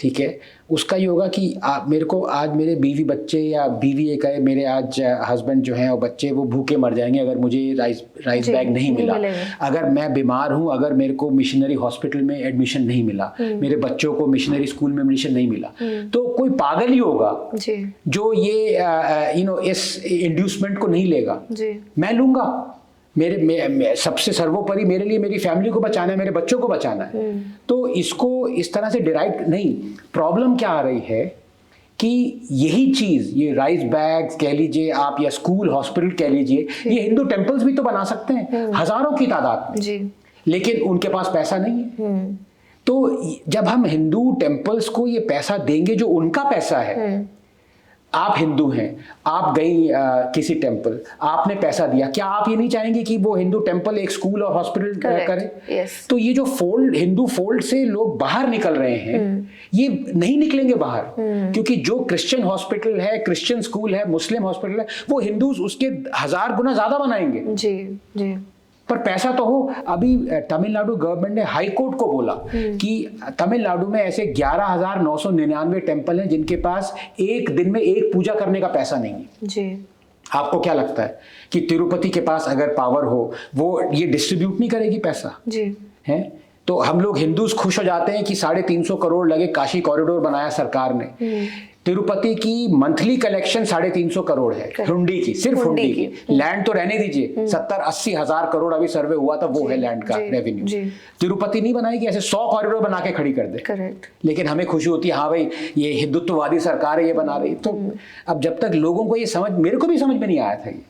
ठीक है, उसका ये होगा कि मेरे को आज मेरे बीवी बच्चे या बीवी एक है, मेरे आज हस्बैंड जो हैं और बच्चे वो भूखे मर जाएंगे अगर मुझे राइस बैग नहीं मिला, अगर मैं बीमार हूँ, अगर मेरे को मिशनरी हॉस्पिटल में एडमिशन नहीं मिला, मेरे बच्चों को मिशनरी स्कूल में एडमिशन नहीं मिला, तो कोई पागल ही होगा जो ये इस इंड्यूसमेंट को नहीं लेगा। मैं लूंगा, मेरे सबसे सर्वोपरि मेरे लिए मेरी फैमिली को बचाना है, मेरे बच्चों को बचाना है। तो इसको इस तरह से डिराइव नहीं, प्रॉब्लम क्या आ रही है कि यही चीज, ये राइस बैग्स कह लीजिए आप या स्कूल हॉस्पिटल कह लीजिए, ये हिंदू टेम्पल्स भी तो बना सकते हैं हजारों की तादाद में, लेकिन उनके पास पैसा नहीं है। तो जब हम हिंदू टेम्पल्स को ये पैसा देंगे जो उनका पैसा है, आप हिंदू हैं, आप गई किसी टेम्पल, आपने पैसा दिया, क्या आप ये नहीं चाहेंगे कि वो हिंदू टेम्पल एक स्कूल और हॉस्पिटल करे? तो ये जो हिंदू फोल्ड से लोग बाहर निकल रहे हैं, ये नहीं निकलेंगे बाहर, क्योंकि जो क्रिश्चियन हॉस्पिटल है, क्रिश्चियन स्कूल है, मुस्लिम हॉस्पिटल है, वो हिंदू उसके 1000 गुना ज्यादा बनाएंगे। जी। पर पैसा तो हो। अभी तमिलनाडु गवर्नमेंट ने हाई कोर्ट को बोला कि तमिलनाडु में ऐसे 11,999 टेम्पल हैं जिनके पास एक दिन में एक पूजा करने का पैसा नहीं है। जी। आपको क्या लगता है कि तिरुपति के पास अगर पावर हो, वो ये डिस्ट्रीब्यूट नहीं करेगी पैसा? जी। है? तो हम लोग हिंदूज खुश हो जाते हैं कि 350 करोड़ लगे, काशी कॉरिडोर बनाया सरकार ने। तिरुपति की मंथली कलेक्शन 350 करोड़ है, हुंडी की, सिर्फ हुंडी की। लैंड तो रहने दीजिए, 70-80 हजार करोड़ अभी सर्वे हुआ था, वो है लैंड का रेवेन्यू। तिरुपति नहीं बनाएगी, ऐसे 100 कॉरिडोर बना के खड़ी कर दे। लेकिन हमें खुशी होती है, हाँ भाई ये हिंदुत्ववादी सरकार है, ये बना रही। तो अब जब तक लोगों को ये समझ, मेरे को भी समझ में नहीं आया था ये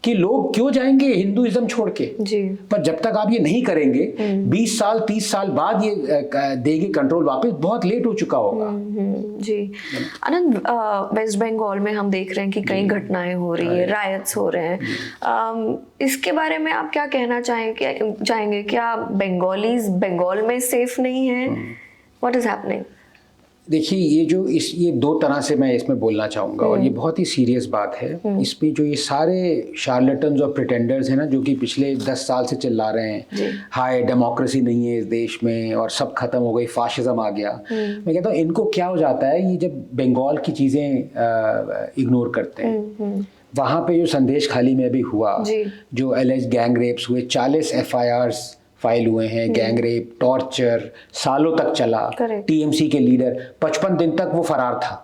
कि लोग क्यों जाएंगे हिंदुइज्म छोड़ के। जी। पर जब तक आप ये नहीं करेंगे, 20 साल 30 साल बाद ये देगी कंट्रोल वापस, बहुत लेट हो चुका होगा। जी। आनंद, वेस्ट बंगाल में हम देख रहे हैं कि कई घटनाएं हो रही है, रायट्स हो रहे हैं, इसके बारे में आप क्या कहना चाहेंगे? क्या बंगालीज बंगाल में सेफ नहीं है? What is happening? देखिए, ये दो तरह से मैं इसमें बोलना चाहूँगा, और ये बहुत ही सीरियस बात है। इसमें जो ये सारे शार्लेटन्स और प्रिटेंडर्स हैं ना, जो कि पिछले 10 साल से चिल्ला रहे हैं हाय डेमोक्रेसी नहीं है इस देश में और सब खत्म हो गई, फाशिज्म आ गया, मैं कहता हूँ इनको क्या हो जाता है, ये जब बंगाल की चीज़ें इग्नोर करते हैं, वहाँ पे जो संदेश खाली में भी हुआ, जो एलिज गैंग रेप्स हुए, 40 FIRs फाइल हुए हैं, गैंग रेप, टॉर्चर सालों तक चला। TMC के लीडर 55 दिन तक वो फरार था,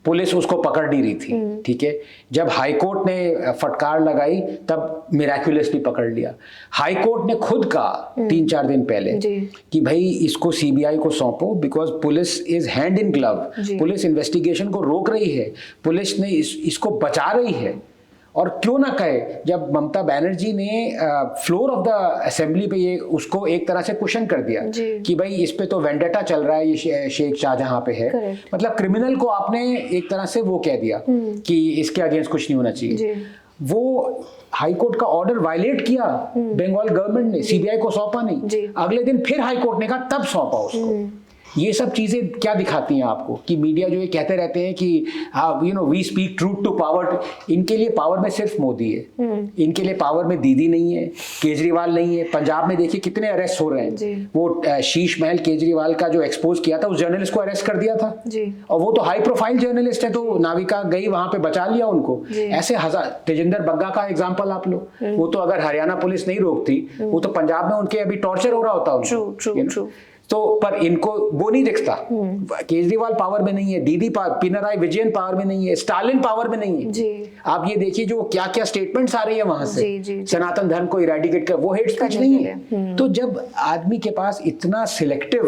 पुलिस उसको पकड़ नहीं रही थी। ठीक है, जब हाई कोर्ट ने फटकार लगाई तब मिराक्युलसली पकड़ लिया। हाई कोर्ट ने खुद कहा 3-4 दिन पहले कि भाई इसको CBI को सौंपो, because police is hand in glove, police investigation को रोक रही है, पुलिस ने इसको बचा रही है। और क्यों ना कहे, जब ममता बनर्जी ने फ्लोर ऑफ द असेंबली पे ये उसको एक तरह से क्वेश्चन कर दिया कि भाई इस पे तो वेंडेटा चल रहा है, ये शेख शाहजहां पे है, मतलब क्रिमिनल को आपने एक तरह से वो कह दिया कि इसके अगेंस्ट कुछ नहीं होना चाहिए। वो हाई कोर्ट का ऑर्डर वायलेट किया बंगाल गवर्नमेंट ने, CBI को सौंपा नहीं, अगले दिन फिर हाई कोर्ट ने कहा, तब सौंपा उसको। ये सब चीजें क्या दिखाती हैं आपको कि मीडिया जो ये कहते रहते हैं कि we speak truth to power, इनके लिए पावर में सिर्फ मोदी है, इनके लिए पावर में दीदी नहीं है, केजरीवाल नहीं है। पंजाब में देखिए कितने अरेस्ट हो रहे हैं, वो शीश महल केजरीवाल का जो एक्सपोज किया था, उस जर्नलिस्ट को अरेस्ट कर दिया था, और वो तो हाई प्रोफाइल जर्नलिस्ट है, तो नाविका गई वहां पे बचा लिया उनको। ऐसे हजार, तेजिंदर बग्गा का एग्जाम्पल आप लो, वो तो अगर हरियाणा पुलिस नहीं रोकती, वो तो पंजाब में उनके अभी टॉर्चर हो रहा होता। तो पर इनको वो नहीं दिखता, केजरीवाल पावर में नहीं है, दीदी पिनराई विजयन पावर में नहीं है, स्टालिन पावर में नहीं है। जी। आप ये देखिए जो क्या क्या स्टेटमेंट्स आ रही है वहां से, सनातन धर्म को इरेडिकेट कर, वो हेट स्पीच नहीं है। तो जब आदमी के पास इतना सिलेक्टिव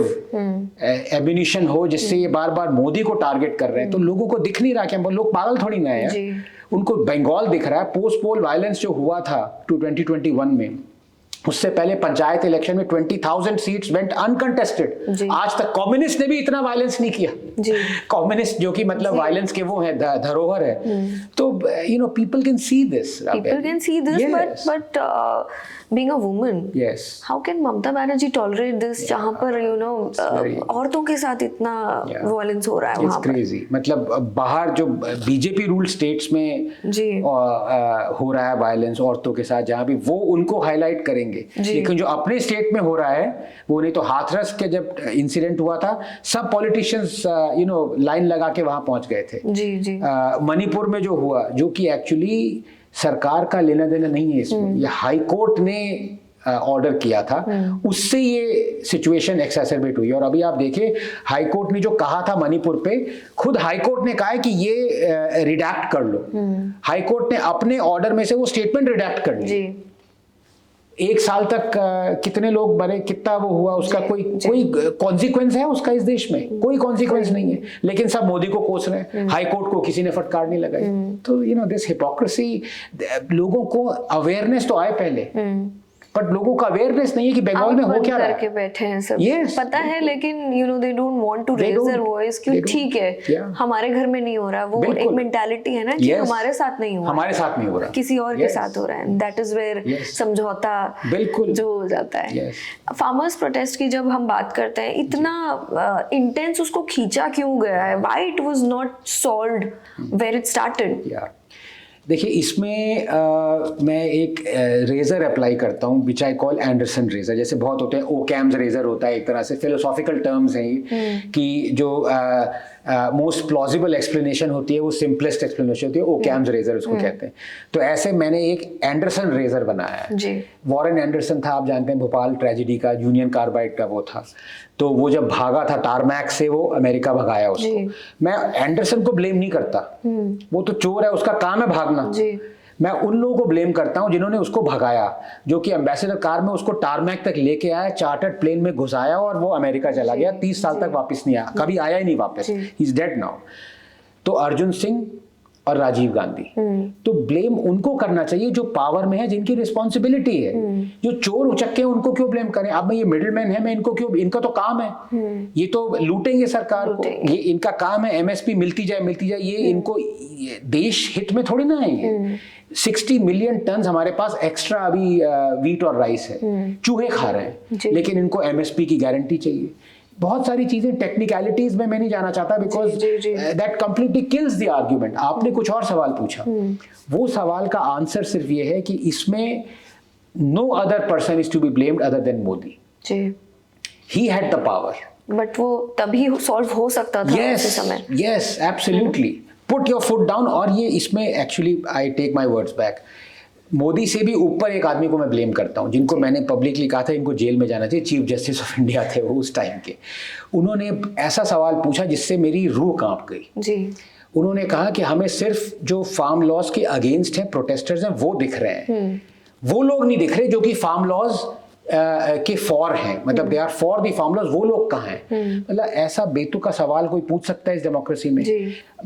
एम्युनिशन हो जिससे ये बार बार मोदी को टारगेट कर रहे हैं, तो लोगों को दिख नहीं रहा कि लोग पागल थोड़ी ना है, उनको बंगाल दिख रहा है। पोस्ट पोल वायलेंस जो हुआ था 2021 में, उससे पहले पंचायत इलेक्शन में 20,000 सीट्स वेंट अनकंटेस्टेड। आज तक कम्युनिस्ट ने भी इतना वायलेंस नहीं किया। कम्युनिस्ट जो कि मतलब वायलेंस के वो है, धरोहर है। तो people can see this, yes. but being a woman, yes, how can Mamta Banerjee tolerate this? जहाँ पर औरतों के साथ इतना वायलेंस हो रहा है वहाँ पर। crazy. मतलब बाहर जो BJP रूल स्टेट्स में हो रहा है वायलेंस औरतों के साथ, जहाँ भी वो उनको हाईलाइट करेंगे देंगे, लेकिन जो अपने स्टेट में हो रहा है वो नहीं। तो हाथरस के जब इंसिडेंट हुआ था, सब पॉलिटिशियंस लाइन लगा के वहां पहुंच गए थे। जी। मणिपुर में जो हुआ, जो कि एक्चुअली सरकार का लेना देना नहीं है इसमें, ये हाई कोर्ट ने ऑर्डर किया था, उससे ये सिचुएशन एक्सेसरबेट हुई। और अभी आप देखिए, हाई कोर्ट ने जो कहा था मणिपुर पे, खुद हाई कोर्ट ने कहा है कि ये रिडैक्ट कर लो। हाई कोर्ट ने अपने ऑर्डर में से वो स्टेटमेंट रिडैक्ट कर ली। 1 साल तक कितने लोग मरे, कितना वो हुआ, उसका कोई कॉन्सिक्वेंस है उसका इस देश में? कोई कॉन्सिक्वेंस नहीं है, लेकिन सब मोदी को कोस रहे हैं। हाई कोर्ट को किसी ने फटकार नहीं लगाई। तो दिस हिपोक्रेसी, लोगों को अवेयरनेस तो आए पहले, बट लोगों का अवेयरनेस नहीं है कि बंगाल में हो क्या रहा है। करके बैठे हैं सब, yes, पता है, लेकिन they don't want to raise their voice कि ठीक है हमारे घर में नहीं हो रहा। वो एक मेंटालिटी है ना कि हमारे साथ नहीं हो रहा, किसी और के साथ हो रहा है। दैट इज वेयर समझौता बिल्कुल जो हो जाता है। फार्मर्स प्रोटेस्ट की जब हम बात करते हैं, इतना इंटेंस उसको खींचा क्यों गया है? Why it was not solved where it started? देखिए, इसमें मैं एक रेजर अप्लाई करता हूँ, which I call Anderson razor. जैसे बहुत होते हैं, ओकैम्स रेजर होता है, एक तरह से फिलोसॉफिकल टर्म्स हैं ये, कि जो मोस्ट प्लॉजिबल एक्सप्लेनेशन होती है वो सिंपलेस्ट एक्सप्लेनेशन होती है, ओकैम्स रेजर उसको कहते हैं। तो ऐसे मैंने एक एंडरसन रेजर बनाया है। वॉरेन एंडरसन था, आप जानते हैं, भोपाल ट्रेजेडी का, यूनियन कार्बाइड का वो था। तो वो जब भागा था टारमैक से, वो अमेरिका भगाया उसको। मैं एंडरसन को ब्लेम नहीं करता, वो तो चोर है, उसका काम है भागना। मैं उन लोगों को ब्लेम करता हूं जिन्होंने उसको भगाया, जो कि एम्बेसडर कार में उसको टारमैक तक लेके आया, चार्टर्ड प्लेन में घुसाया और वो अमेरिका चला गया। 30 साल तक वापस नहीं आया, कभी आया ही नहीं वापस, ही इज डेड नाउ। तो अर्जुन सिंह और राजीव गांधी, तो ब्लेम उनको करना चाहिए जो पावर में है, जिनकी रिस्पॉन्सिबिलिटी है। जो चोर उचक्के हैं उनको क्यों ब्लेम करें? अब मैं ये मिडिलमैन है, मैं इनको क्यों, इनका तो काम है, ये तो लूटेंगे सरकार को, ये इनका काम है, एमएसपी मिलती जाए, ये इनको देश हित में थोड़ी ना है। 60 मिलियन टन हमारे पास एक्स्ट्रा अभी वीट और राइस है, चूहे खा रहे हैं, लेकिन इनको एमएसपी की गारंटी चाहिए। बहुत सारी चीजें, टेक्निकलिटीज में मैं नहीं जाना चाहता, because that completely kills the argument. आपने कुछ और सवाल पूछा, वो सवाल का आंसर सिर्फ ये है कि इसमें no other person is to be blamed other than Modi. He had the power, but वो तभी सॉल्व हो सकता था उस समय। Yes, absolutely, put your foot down. और ये इसमें actually I take my words back, Modi से भी ऊपर एक आदमी को मैं ब्लेम करता हूं, जिनको मैंने पब्लिकली कहा था इनको जेल में जाना चाहिए, चीफ जस्टिस ऑफ इंडिया थे वो उस टाइम के। उन्होंने ऐसा सवाल पूछा जिससे मेरी रूह कांप गई। उन्होंने कहा कि हमें सिर्फ जो फार्म लॉज के अगेंस्ट हैं, प्रोटेस्टर्स हैं, वो दिख रहे हैं, वो लोग नहीं दिख रहे जो कि फार्म लॉज के फॉर हैं, मतलब they are for the farm laws, वो लोग कहाँ हैं? मतलब ऐसा बेतुका सवाल कोई पूछ सकता है इस डेमोक्रेसी में?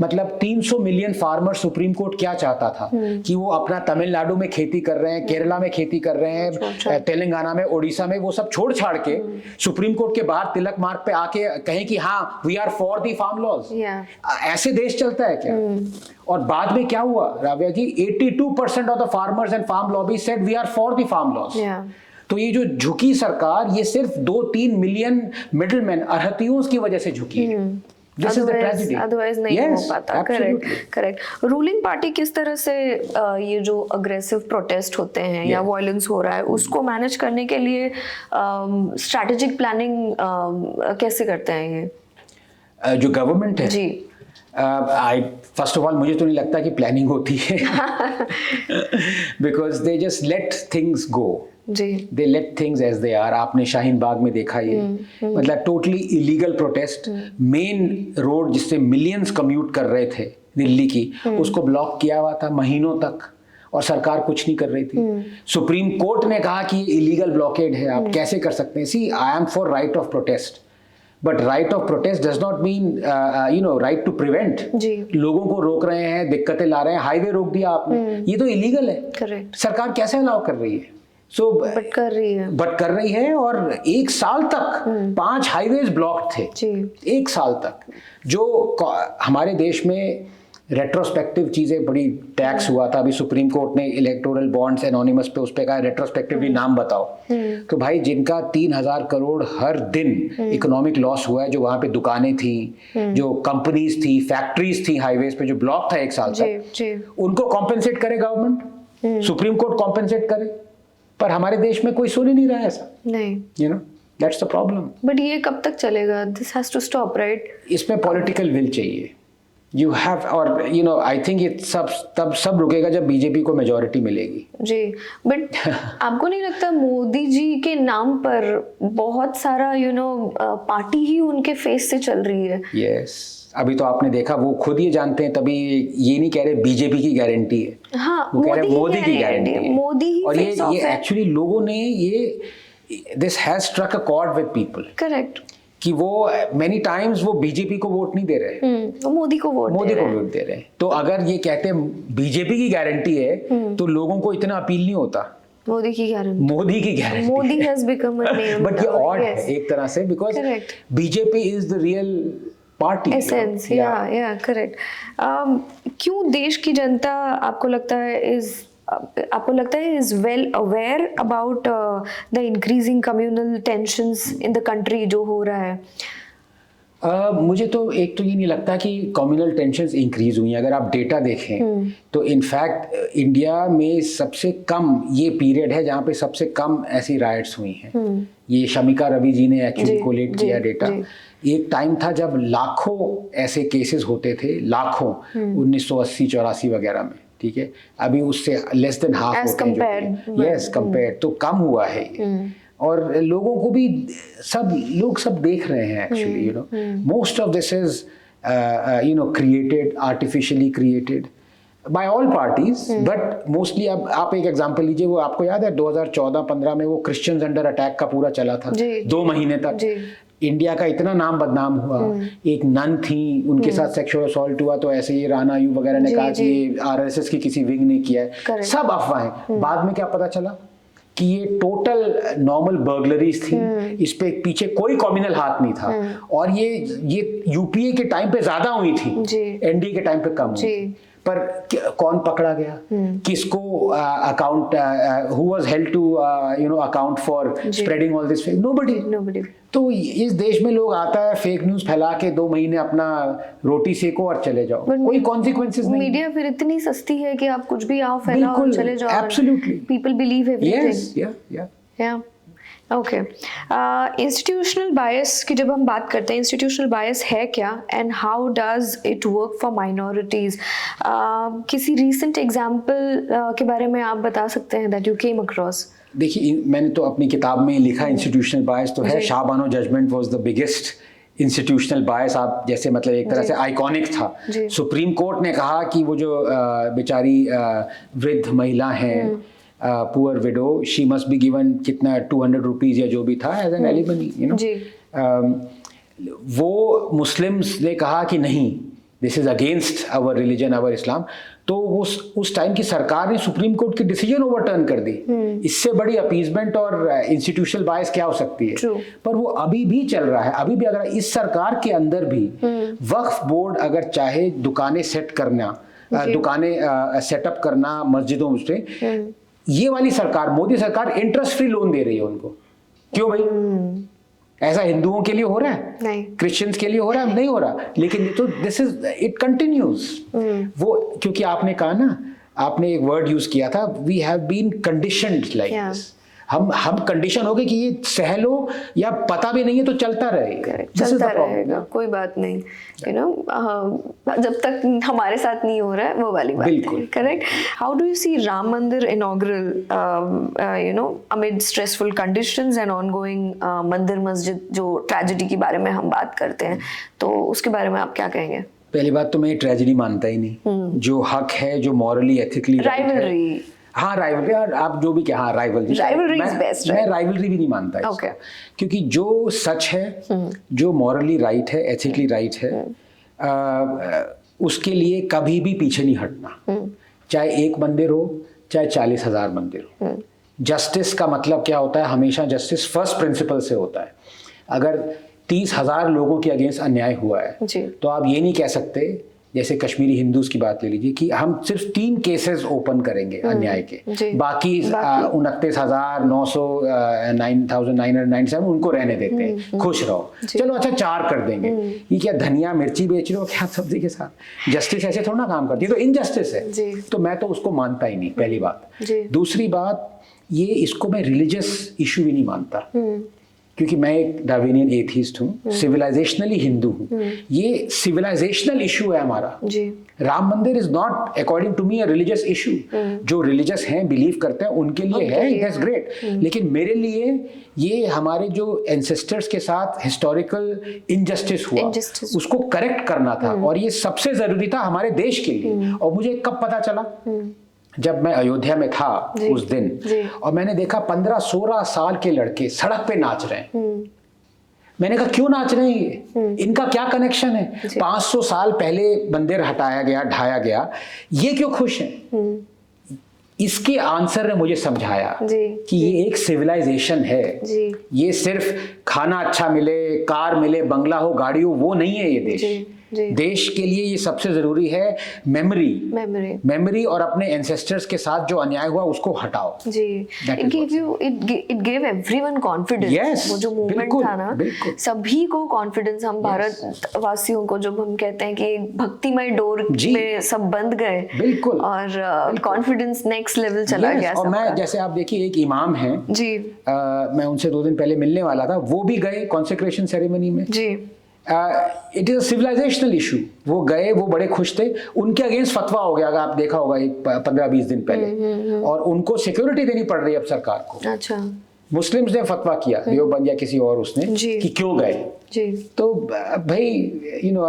मतलब 300 मिलियन फार्मर, सुप्रीम कोर्ट क्या चाहता था कि वो अपना तमिलनाडु में खेती कर रहे हैं, केरला में खेती कर रहे हैं, तेलंगाना में, ओडिशा में, वो सब छोड़ छाड़ के सुप्रीम कोर्ट के बाहर तिलक मार्ग पे आके कहें कि हाँ we are for the farm laws. ऐसे देश चलता है क्या? और बाद में क्या हुआ Ravya ji? 82% of the farmers and farm lobby said we are for the farm laws. तो ये जो झुकी सरकार, ये सिर्फ 2-3 मिलियन मिडिलमैन, अरहतियों की वजह से झुकी है। This is the tragedy. Otherwise नहीं हो पाता। करेक्ट। रूलिंग पार्टी किस तरह से ये जो अग्रेसिव प्रोटेस्ट होते हैं या वायलेंस हो रहा है, उसको मैनेज करने के लिए स्ट्रैटेजिक प्लानिंग कैसे करते हैं ये जो गवर्नमेंट है? जी, फर्स्ट ऑफ ऑल मुझे तो नहीं लगता कि प्लानिंग होती है, because they just let things go. They let things as they are. आपने शाहीन बाग में देखा ये, मतलब totally illegal protest, main road जिससे मिलियंस कम्यूट कर रहे थे दिल्ली की, उसको ब्लॉक किया हुआ था महीनों तक, और सरकार कुछ नहीं कर रही थी। सुप्रीम कोर्ट ने कहा कि इलीगल ब्लॉकेड है, आप कैसे कर सकते हैं? See, I am for right of protest, but right of protest does not mean right to prevent. लोगों को रोक रहे हैं, दिक्कतें ला रहे हैं, हाईवे रोक दिया आपने, ये तो इलीगल है। सरकार कैसे अलाउ कर रही है? बट कर रही है। और 1 साल तक 5 हाईवेज ब्लॉक थे, 1 साल तक, जो हमारे देश में रेट्रोस्पेक्टिव चीजें, बड़ी टैक्स हुआ था। अभी सुप्रीम कोर्ट ने इलेक्टोरल बॉन्ड्स एनोनिमस पे उस पे कहा रेट्रोस्पेक्टिवली नाम बताओ। तो भाई, जिनका 3000 करोड़ हर दिन इकोनॉमिक लॉस हुआ है, जो वहां पे दुकानें थी, जो कंपनीज थी, फैक्ट्रीज थी, हाईवेज पे जो ब्लॉक था 1 साल तक, उनको कॉम्पेंसेट करे गवर्नमेंट, सुप्रीम कोर्ट कॉम्पेंसेट करे, पर हमारे देश में कोई सुन ही नहीं रहा है ऐसा, नहीं, you know, that's the problem. But ये कब तक चलेगा? This has to stop, right? इसमें पॉलिटिकल विल चाहिए, यू हैव, और यू नो आई थिंक ये तब सब रुकेगा जब बीजेपी को मेजोरिटी मिलेगी। जी, बट आपको नहीं लगता मोदी जी के नाम पर बहुत सारा पार्टी ही उनके फेस से चल रही है? यस, अभी तो आपने देखा, वो खुद ये जानते हैं, तभी ये नहीं कह रहे बीजेपी की गारंटी है, हाँ, वो कह रहे मोदी की गारंटी है, मोदी ही और फेस ऑफ ये है। एक्चुअली लोगों ने this has struck a chord with people, correct, कि वो मेनी टाइम्स वो बीजेपी को वोट नहीं दे रहे, वो मोदी को वोट मोदी को वोट दे रहे हैं। तो अगर ये कहते हैं बीजेपी की गारंटी है तो लोगों को इतना अपील नहीं होता, मोदी की गारंटी, मोदी की guarantee, Modi has become a name. But ये ऑड है एक तरह से, because BJP is the real party, essence. या करेक्ट। क्यों देश की जनता आपको लगता है is well aware about the increasing communal tensions in the country जो हो रहा है? मुझे तो एक तो ये नहीं लगता कि कम्युनल टेंशन्स इंक्रीज हुई हैं। अगर आप डेटा देखें तो इनफैक्ट इंडिया में सबसे कम ये पीरियड है जहाँ पे सबसे कम ऐसी राइट्स हुई हैं। ये शमिका रवि जी ने एक्चुअली कोलेट किया डेटा। एक टाइम था जब लाखों ऐसे केसेस होते थे, लाखों, 1980-84 वगैरह में, ठीक है। अभी उससे लेस देन हाफ होते हैं। यस, कंपेयर तो कम हुआ है ये। और लोगों को भी सब देख रहे हैं actually, you know, most of this is you know created, artificially created by all parties, but mostly. अब आप एक एग्जांपल लीजिए, वो आपको याद है 2014-15 में वो क्रिश्चियंस अंडर अटैक का पूरा चला था 2 महीने तक। इंडिया का इतना नाम बदनाम हुआ। एक नन थी, उनके साथ सेक्सुअल असॉल्ट हुआ, तो ऐसे ही राणा यू वगैरह ने कहा कि ये आरएसएस की किसी विंग ने किया है। सब अफवाहें। बाद में क्या पता चला कि ये टोटल नॉर्मल बर्गलरीज थी, इस पे पीछे कोई कम्युनल हाथ नहीं था। और ये यूपीए के टाइम पे ज्यादा हुई थी, एनडीए के टाइम पे कम हुई। पर कौन पकड़ा गया, किसको account, who was held to you know account for spreading all this fake? Nobody. तो इस देश में लोग आता है, फेक न्यूज फैला के 2 महीने अपना रोटी सेको और चले जाओ, कोई कॉन्सिक्वेंसेस नहीं। मीडिया फिर इतनी सस्ती है कि आप कुछ भी आओ, फैलाओ और चले जाओ। Absolutely, people believe everything. Yes, या ओके। इंस्टीट्यूशनल बायस की जब हम बात करते हैं, इंस्टीट्यूशनल बायस है क्या, and how does it work for minorities? किसी रीसेंट एग्जांपल के बारे में आप बता सकते हैं दैट यू केम अक्रॉस? देखिए, मैंने तो अपनी किताब में लिखा इंस्टीट्यूशनल बायस तो है। Shah Bano judgement was the biggest institutional bias. आप जैसे मतलब एक तरह से आइकॉनिक था। सुप्रीम कोर्ट ने कहा कि वो जो बेचारी वृद्ध महिला हैं, poor widow, she must be given कितना 200 रुपीज या जो भी था as an alimony, you know. वो मुस्लिम्स ने कहा कि नहीं, this is against our religion, our Islam. तो उस टाइम की सरकार ने सुप्रीम कोर्ट की डिसीजन ओवरटर्न कर दी। इससे बड़ी अपीजमेंट और इंस्टीट्यूशनल बायस क्या हो सकती है? पर वो अभी भी चल रहा है। अभी भी अगर इस सरकार के अंदर भी वक्फ बोर्ड अगर चाहे दुकानें सेट करना, दुकानें सेटअप करना मस्जिदों पे, ये वाली सरकार, मोदी सरकार, इंटरेस्ट फ्री लोन दे रही है उनको। क्यों भाई? ऐसा हिंदुओं के लिए हो रहा है? नहीं। क्रिश्चियंस के लिए हो रहा है? नहीं हो रहा। लेकिन तो दिस इज, इट कंटिन्यूज। वो क्योंकि आपने कहा ना, आपने एक वर्ड यूज किया था, we have been conditioned like this. हम कंडीशन हो गए कि ये सह लो, या पता भी नहीं है तो चलता रहेगा, चलता रहेगा, कोई बात नहीं, यू नो, जब तक हमारे साथ नहीं हो रहा है वो वाली बात है। Correct. How do you see Ram मंदिर inaugural, you know, amid stressful conditions and ongoing मंदिर मस्जिद जो ट्रेजेडी के बारे में हम बात करते हैं, तो उसके बारे में आप क्या कहेंगे? पहली बात तो मैं ट्रेजेडी मानता ही नहीं। जो हक है, जो मॉरली एथिकली, राइवलरी, हाँ राइवलरी, और आप जो भी क्या, हाँ राइवलरी इज बेस्ट। मैं राइवलरी भी नहीं मानता इसको। क्योंकि जो सच है, जो मॉरली राइट है, एथिकली राइट है, उसके लिए कभी भी पीछे नहीं हटना। चाहे 1 मंदिर हो, चाहे 40,000 मंदिर हो। जस्टिस का मतलब क्या होता है? हमेशा जस्टिस फर्स्ट प्रिंसिपल से होता है। अगर 30,000 लोगों के अगेंस्ट अन्याय हुआ है तो आप ये नहीं कह सकते, जैसे कश्मीरी हिंदूज की बात ले लीजिए, कि हम सिर्फ 3 केसेस ओपन करेंगे अन्याय के, बाकी 29,997 उनको रहने देते हैं, खुश रहो। चलो अच्छा 4 कर देंगे। ये क्या धनिया मिर्ची बेच रहे हो क्या सब्जी के साथ? जस्टिस ऐसे थोड़ा ना काम करती है, तो इनजस्टिस है। तो मैं तो उसको मानता ही नहीं, पहली बात। दूसरी बात, ये इसको मैं रिलीजियस इशू भी नहीं मानता, क्योंकि मैं एक डार्विनियन एथीस्ट हूँ, सिविलाइजेशनली हिंदू हूँ। ये सिविलाइजेशनल इशू है हमारा। जी। Ram Mandir is not according to me a religious issue. जो रिलीजियस हैं, बिलीव करते हैं, उनके लिए है, दैट्स ग्रेट। लेकिन मेरे लिए ये हमारे जो एंसेस्टर्स के साथ हिस्टोरिकल इनजस्टिस हुआ, उसको करेक्ट करना था, और ये सबसे जरूरी था हमारे देश के लिए। और मुझे कब पता चला, जब मैं अयोध्या में था उस दिन, और मैंने देखा 15-16 साल के लड़के सड़क पे नाच रहे हैं। मैंने कहा क्यों नाच रहे हैं ये, इनका क्या कनेक्शन है? 500 साल पहले मंदिर हटाया गया, ढाया गया, ये क्यों खुश हैं? इसके आंसर ने मुझे समझाया कि ये एक सिविलाइजेशन है। ये सिर्फ खाना अच्छा मिले, कार मिले, बंगला हो, गाड़ी हो, वो नहीं है ये देश। देश के लिए ये सबसे जरूरी है मेमोरी, और अपने एंसेस्टर्स के साथ जो अन्याय हुआ उसको हटाओ। जी, इट गिव एवरीवन कॉन्फिडेंस। वो जो मूवमेंट था ना, सभी को कॉन्फिडेंस, हम भारत वासियों को, जब हम कहते हैं कि भक्तिमय डोर में सब बंद गए, बिल्कुल, और कॉन्फिडेंस नेक्स्ट लेवल चला गया। और मैं, जैसे आप देखिए, एक इमाम हैं जी, मैं उनसे 2 दिन पहले मिलने वाला था, वो भी गए कॉन्सेक्रेशन सेरेमनी में जी। It is a civilisational issue. वो गए, वो बड़े खुश थे। उनके अगेंस्ट फतवा हो गया, अगर आप देखा होगा, 15-20 दिन पहले, और उनको सिक्योरिटी देनी पड़ रही है अब सरकार को। अच्छा। मुस्लिम्स ने फतवा किया, देवबंद या किसी और उसने, कि क्यों गए जी। तो भाई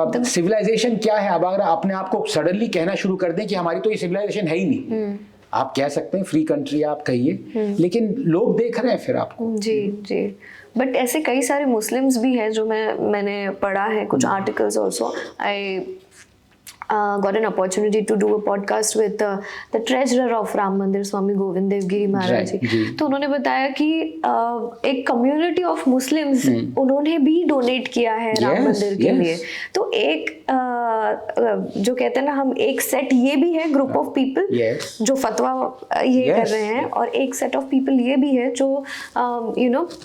अब सिविलाइजेशन क्या है? अब अगर अपने आप को सडनली कहना शुरू कर दें कि हमारी तो ये सिविलाइजेशन है ही नहीं, आप कह सकते हैं फ्री कंट्री, आप कहिए, लेकिन लोग देख रहे हैं फिर आपको। जी जी। बट ऐसे कई सारे मुस्लिम्स भी हैं जो मैंने पढ़ा है, कुछ articles also. I got an opportunity to do a podcast with the treasurer of Ram मंदिर, स्वामी गोविंद देव गिरी महाराज जी। तो उन्होंने बताया कि एक कम्युनिटी ऑफ मुस्लिम्स, उन्होंने भी डोनेट किया है राम मंदिर के लिए। तो एक जो कहते हैं ना, हम एक सेट ये भी है, ग्रुप ऑफ पीपल जो फतवा ये कर रहे हैं, और एक सेट ऑफ पीपल ये भी है जो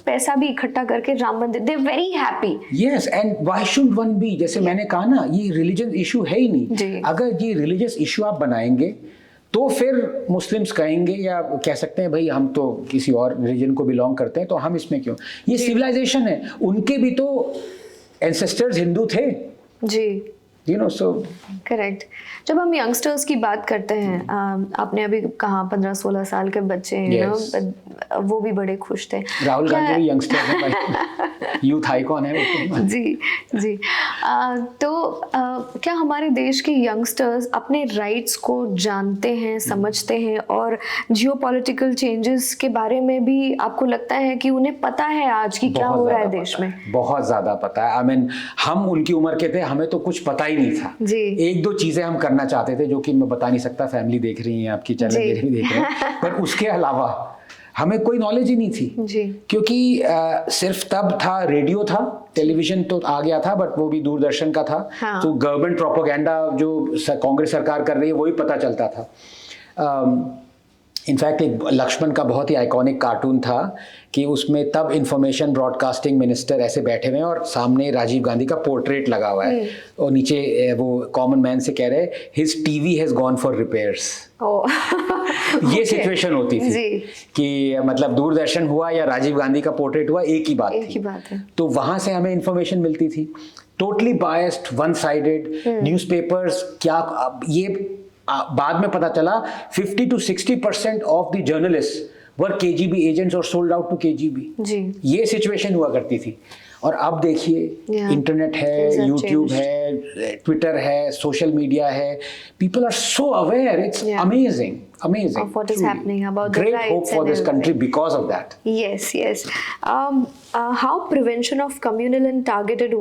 पैसा भी इकट्ठा करके Ram Mandir, they very happy. Yes, and why should one be? जैसे मैंने कहा ना, ये रिलीजन इशू है ही नहीं। अगर ये रिलीजियस इशू आप बनाएंगे तो फिर मुस्लिम्स कहेंगे, या कह सकते हैं भाई हम तो किसी और रिलीजन को बिलोंग करते हैं, तो हम इसमें क्यों? ये सिविलाइजेशन है, उनके भी तो एंसेस्टर्स हिंदू थे जी, सो करेक्ट। जब हम यंगस्टर्स की बात करते हैं, आपने अभी कहा 15-16 साल के बच्चे, वो भी बड़े खुश थे। राहुल गांधी भी यंगस्टर है, यूथ आइकॉन है वो। जी जी। तो क्या हमारे देश के यंगस्टर्स अपने राइट्स को जानते हैं, समझते हैं, और जियोपॉलिटिकल चेंजेस के बारे में भी आपको लगता है कि उन्हें पता है आज की क्या हो रहा है देश में? बहुत ज्यादा पता है। आई मीन, हम उनकी उम्र के थे, हमें तो कुछ पता ही नहीं था जी। 1-2 चीजें हम करना चाहते थे, जो कि मैं बता नहीं सकता, फैमिली देख रही है आपकी, चैनल देख रहे हैं, पर उसके अलावा हमें कोई नॉलेज ही नहीं थी जी। क्योंकि सिर्फ तब था, रेडियो था, टेलीविजन तो आ गया था, बट वो भी दूरदर्शन का था। हाँ। तो गवर्नमेंट प्रोपेगेंडा जो कांग्रेस सरकार कर रही है वही पता चलता था। इनफैक्ट एक लक्ष्मण का बहुत ही आइकॉनिक कार्टून था कि उसमें तब इंफॉर्मेशन ब्रॉडकास्टिंग मिनिस्टर ऐसे बैठे हुए हैं और सामने राजीव गांधी का पोर्ट्रेट लगा हुआ है, और नीचे वो कॉमन मैन से कह रहे हैं, his TV has gone for repairs. ये सिचुएशन होती थी कि मतलब दूरदर्शन हुआ या राजीव गांधी का पोर्ट्रेट हुआ, एक ही बात है। तो वहां से हमें इंफॉर्मेशन मिलती थी। Totally biased, one sided newspapers, क्या ये बाद में पता चला 50 to 60% of the journalist were KGB agents और सोल्ड आउट टू KGB जी। ये सिचुएशन हुआ करती थी। और अब देखिए, इंटरनेट है, यूट्यूब है, ट्विटर है, सोशल मीडिया है, people are so aware, it's amazing of what is happening, about the great rights hope for this country because of that. Yes. How prevention of communal and targeted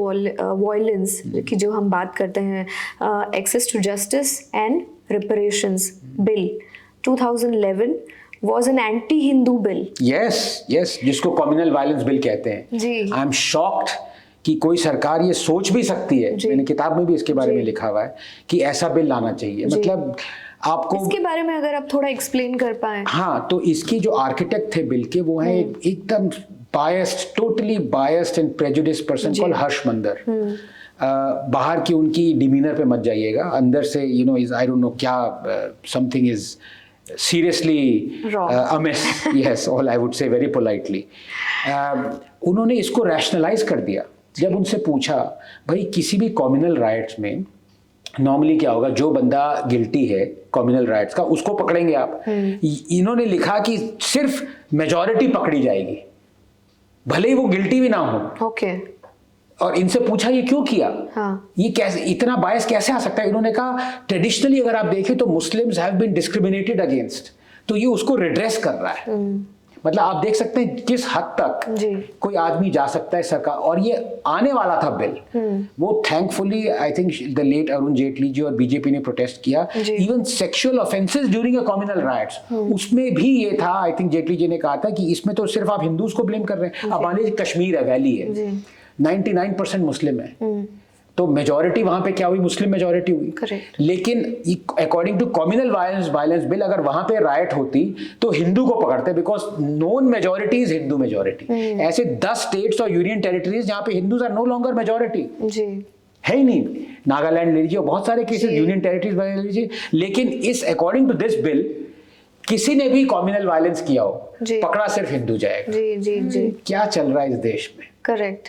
violence, कि जो हम बात करते हैं, access to justice and reparations bill 2011 was an anti-Hindu bill. Yes, जिसको communal violence bill कहते हैं जी। I am shocked कि कोई सरकार ये सोच भी सकती है। मैंने किताब में भी इसके बारे में लिखा हुआ है कि ऐसा बिल लाना चाहिए। मतलब आपको इसके बारे में अगर आप थोड़ा एक्सप्लेन कर पाए। हाँ, तो इसकी जो आर्किटेक्ट थे बिल के, वो है एकदम biased, totally biased and prejudiced person called Harsh Mander. बाहर की उनकी डिमीनर पे मत जाइएगा, अंदर से इज आई डोंट नो क्या, something is seriously amiss. Yes, all I would say very politely. उन्होंने इसको रैशनलाइज कर दिया. जब उनसे पूछा भाई किसी भी कम्युनल राइट्स में नॉर्मली क्या होगा, जो बंदा गिल्टी है कम्युनल राइट्स का उसको पकड़ेंगे आप. इन्होंने लिखा कि सिर्फ मेजॉरिटी पकड़ी जाएगी भले ही वो गिल्टी भी ना हो. ओके. और इनसे पूछा ये क्यों किया. हाँ. ये कैसे इतना बायस कैसे आ सकता है. इन्होंने कहा ट्रेडिशनली अगर आप देखें तो Muslims have been discriminated against, तो ये उसको रिड्रेस कर रहा है. मतलब आप देख सकते हैं किस हद तक कोई आदमी जा सकता है सरकार. और ये आने वाला था बिल, वो thankfully I think the late Arun Jaitley ji और बीजेपी ने प्रोटेस्ट किया. Even sexual offences during a communal riots, उसमें भी ये था. आई थिंक जेटली जी ने कहा था कि इसमें तो सिर्फ आप हिंदूज को ब्लेम कर रहे हैं. अब मान लीजिए कश्मीर है, वैली है, 99% मुस्लिम है, तो मेजॉरिटी वहां पे क्या हुई, मुस्लिम मेजॉरिटी हुई. Correct. लेकिन according to communal violence bill अगर वहां पे राइट होती तो हिंदू को पकड़ते, because non majority is Hindu majority. ऐसे 10 स्टेट्स और यूनियन टेरिटरीज जहां पे Hindus are no longer majority है ही नहीं. नागालैंड ले लीजिए, बहुत सारे केसेस यूनियन टेरिटरीज ले लीजिए. लेकिन इस अकॉर्डिंग टू दिस बिल किसी ने भी कम्युनल वायलेंस किया हो, पकड़ा सिर्फ हिंदू जाएगा. जी. क्या चल रहा है इस देश में. करेक्ट.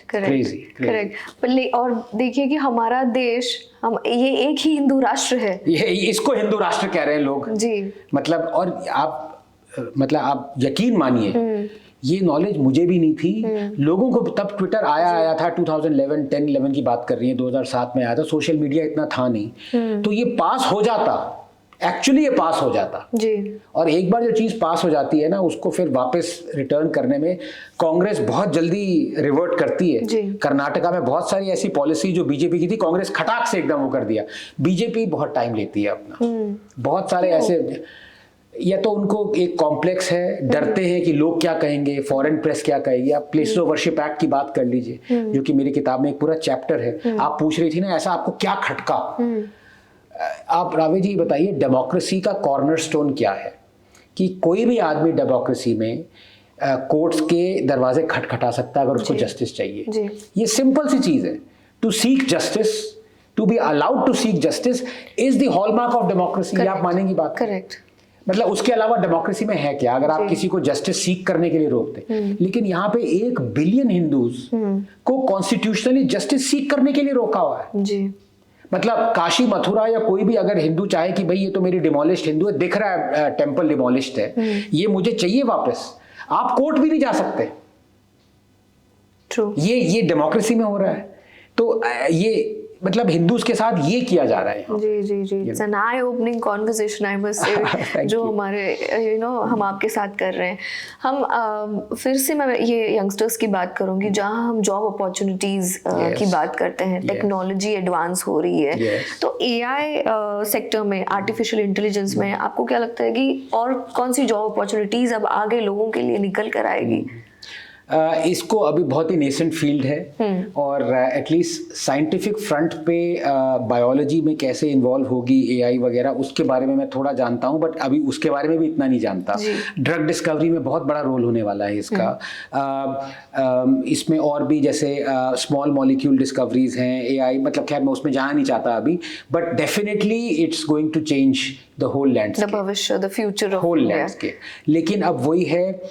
और देखिए कि हमारा देश, हम ये एक ही हिंदू राष्ट्र है. ये इसको हिंदू राष्ट्र कह रहे हैं लोग जी. मतलब, और आप यकीन मानिए ये नॉलेज मुझे भी नहीं थी. लोगों को तब ट्विटर आया था 2011 की बात कर रही है, 2007 में आया था. सोशल मीडिया इतना था नहीं, तो ये पास हो जाता, एक्चुअली ये पास हो जाता जी. और एक बार जो चीज पास हो जाती है ना, उसको फिर वापस रिटर्न करने में कांग्रेस बहुत जल्दी रिवर्ट करती है. कर्नाटका में बहुत सारी ऐसी पॉलिसी जो बीजेपी की थी, कांग्रेस खटाक से एकदम वो कर दिया. बीजेपी बहुत टाइम लेती है अपना. बहुत सारे ऐसे, या तो उनको एक कॉम्प्लेक्स है, डरते हैं कि लोग क्या कहेंगे, फॉरेन प्रेस क्या कहेगी. आप प्लेसेस ऑफ वर्शिप एक्ट की बात कर लीजिए, जो कि मेरी किताब में एक पूरा चैप्टर है. आप पूछ रही थी ना ऐसा आपको क्या खटका. आप रावे जी बताइए, डेमोक्रेसी का कॉर्नरस्टोन क्या है कि कोई भी आदमी डेमोक्रेसी में कोर्ट्स के दरवाजे खटखटा सकता है अगर उसको जस्टिस चाहिए. ये सिंपल सी चीज है. To seek justice, to be allowed to seek justice is the hallmark of democracy. आप मानेंगी बात. करेक्ट. मतलब उसके अलावा डेमोक्रेसी में है क्या, अगर आप किसी को जस्टिस सीक करने के लिए रोकते. लेकिन यहाँ पे 1 बिलियन हिंदूज को कॉन्स्टिट्यूशनली जस्टिस सीक करने के लिए रोका हुआ है. जी. मतलब काशी मथुरा या कोई भी अगर हिंदू चाहे कि भाई ये तो मेरी डिमोलिश्ड हिंदू है, दिख रहा है टेंपल डिमोलिश्ड है, ये मुझे चाहिए वापस, आप कोर्ट भी नहीं जा सकते. ट्रू. ये डेमोक्रेसी में हो रहा है. तो ये मतलब हिंदूज के साथ ये किया जा रहा है. जी. It's an eye opening conversation I must say, जो हमारे हम आपके साथ कर रहे हैं. हम फिर से मैं ये यंगस्टर्स की बात करूंगी, जहां हम जॉब अपॉर्चुनिटीज की बात करते हैं. टेक्नोलॉजी एडवांस हो रही है, तो एआई सेक्टर में, आर्टिफिशियल इंटेलिजेंस में आपको क्या लगता है कि और कौन सी जॉब अपॉर्चुनिटीज अब आगे लोगों के लिए निकल कर आएगी. इसको अभी बहुत ही नेसेंट फील्ड है, और एटलीस्ट साइंटिफिक फ्रंट पे बायोलॉजी में कैसे इन्वॉल्व होगी एआई वगैरह, उसके बारे में मैं थोड़ा जानता हूँ, बट अभी उसके बारे में भी इतना नहीं जानता. ड्रग डिस्कवरी में बहुत बड़ा रोल होने वाला है इसका. इसमें और भी जैसे स्मॉल मॉलिक्यूल डिस्कवरीज हैं. एआई मतलब खैर मैं उसमें जाना नहीं चाहता अभी, but definitely it's going to change the whole landscape, भविष्य, the future of whole landscape. लेकिन अब वही है,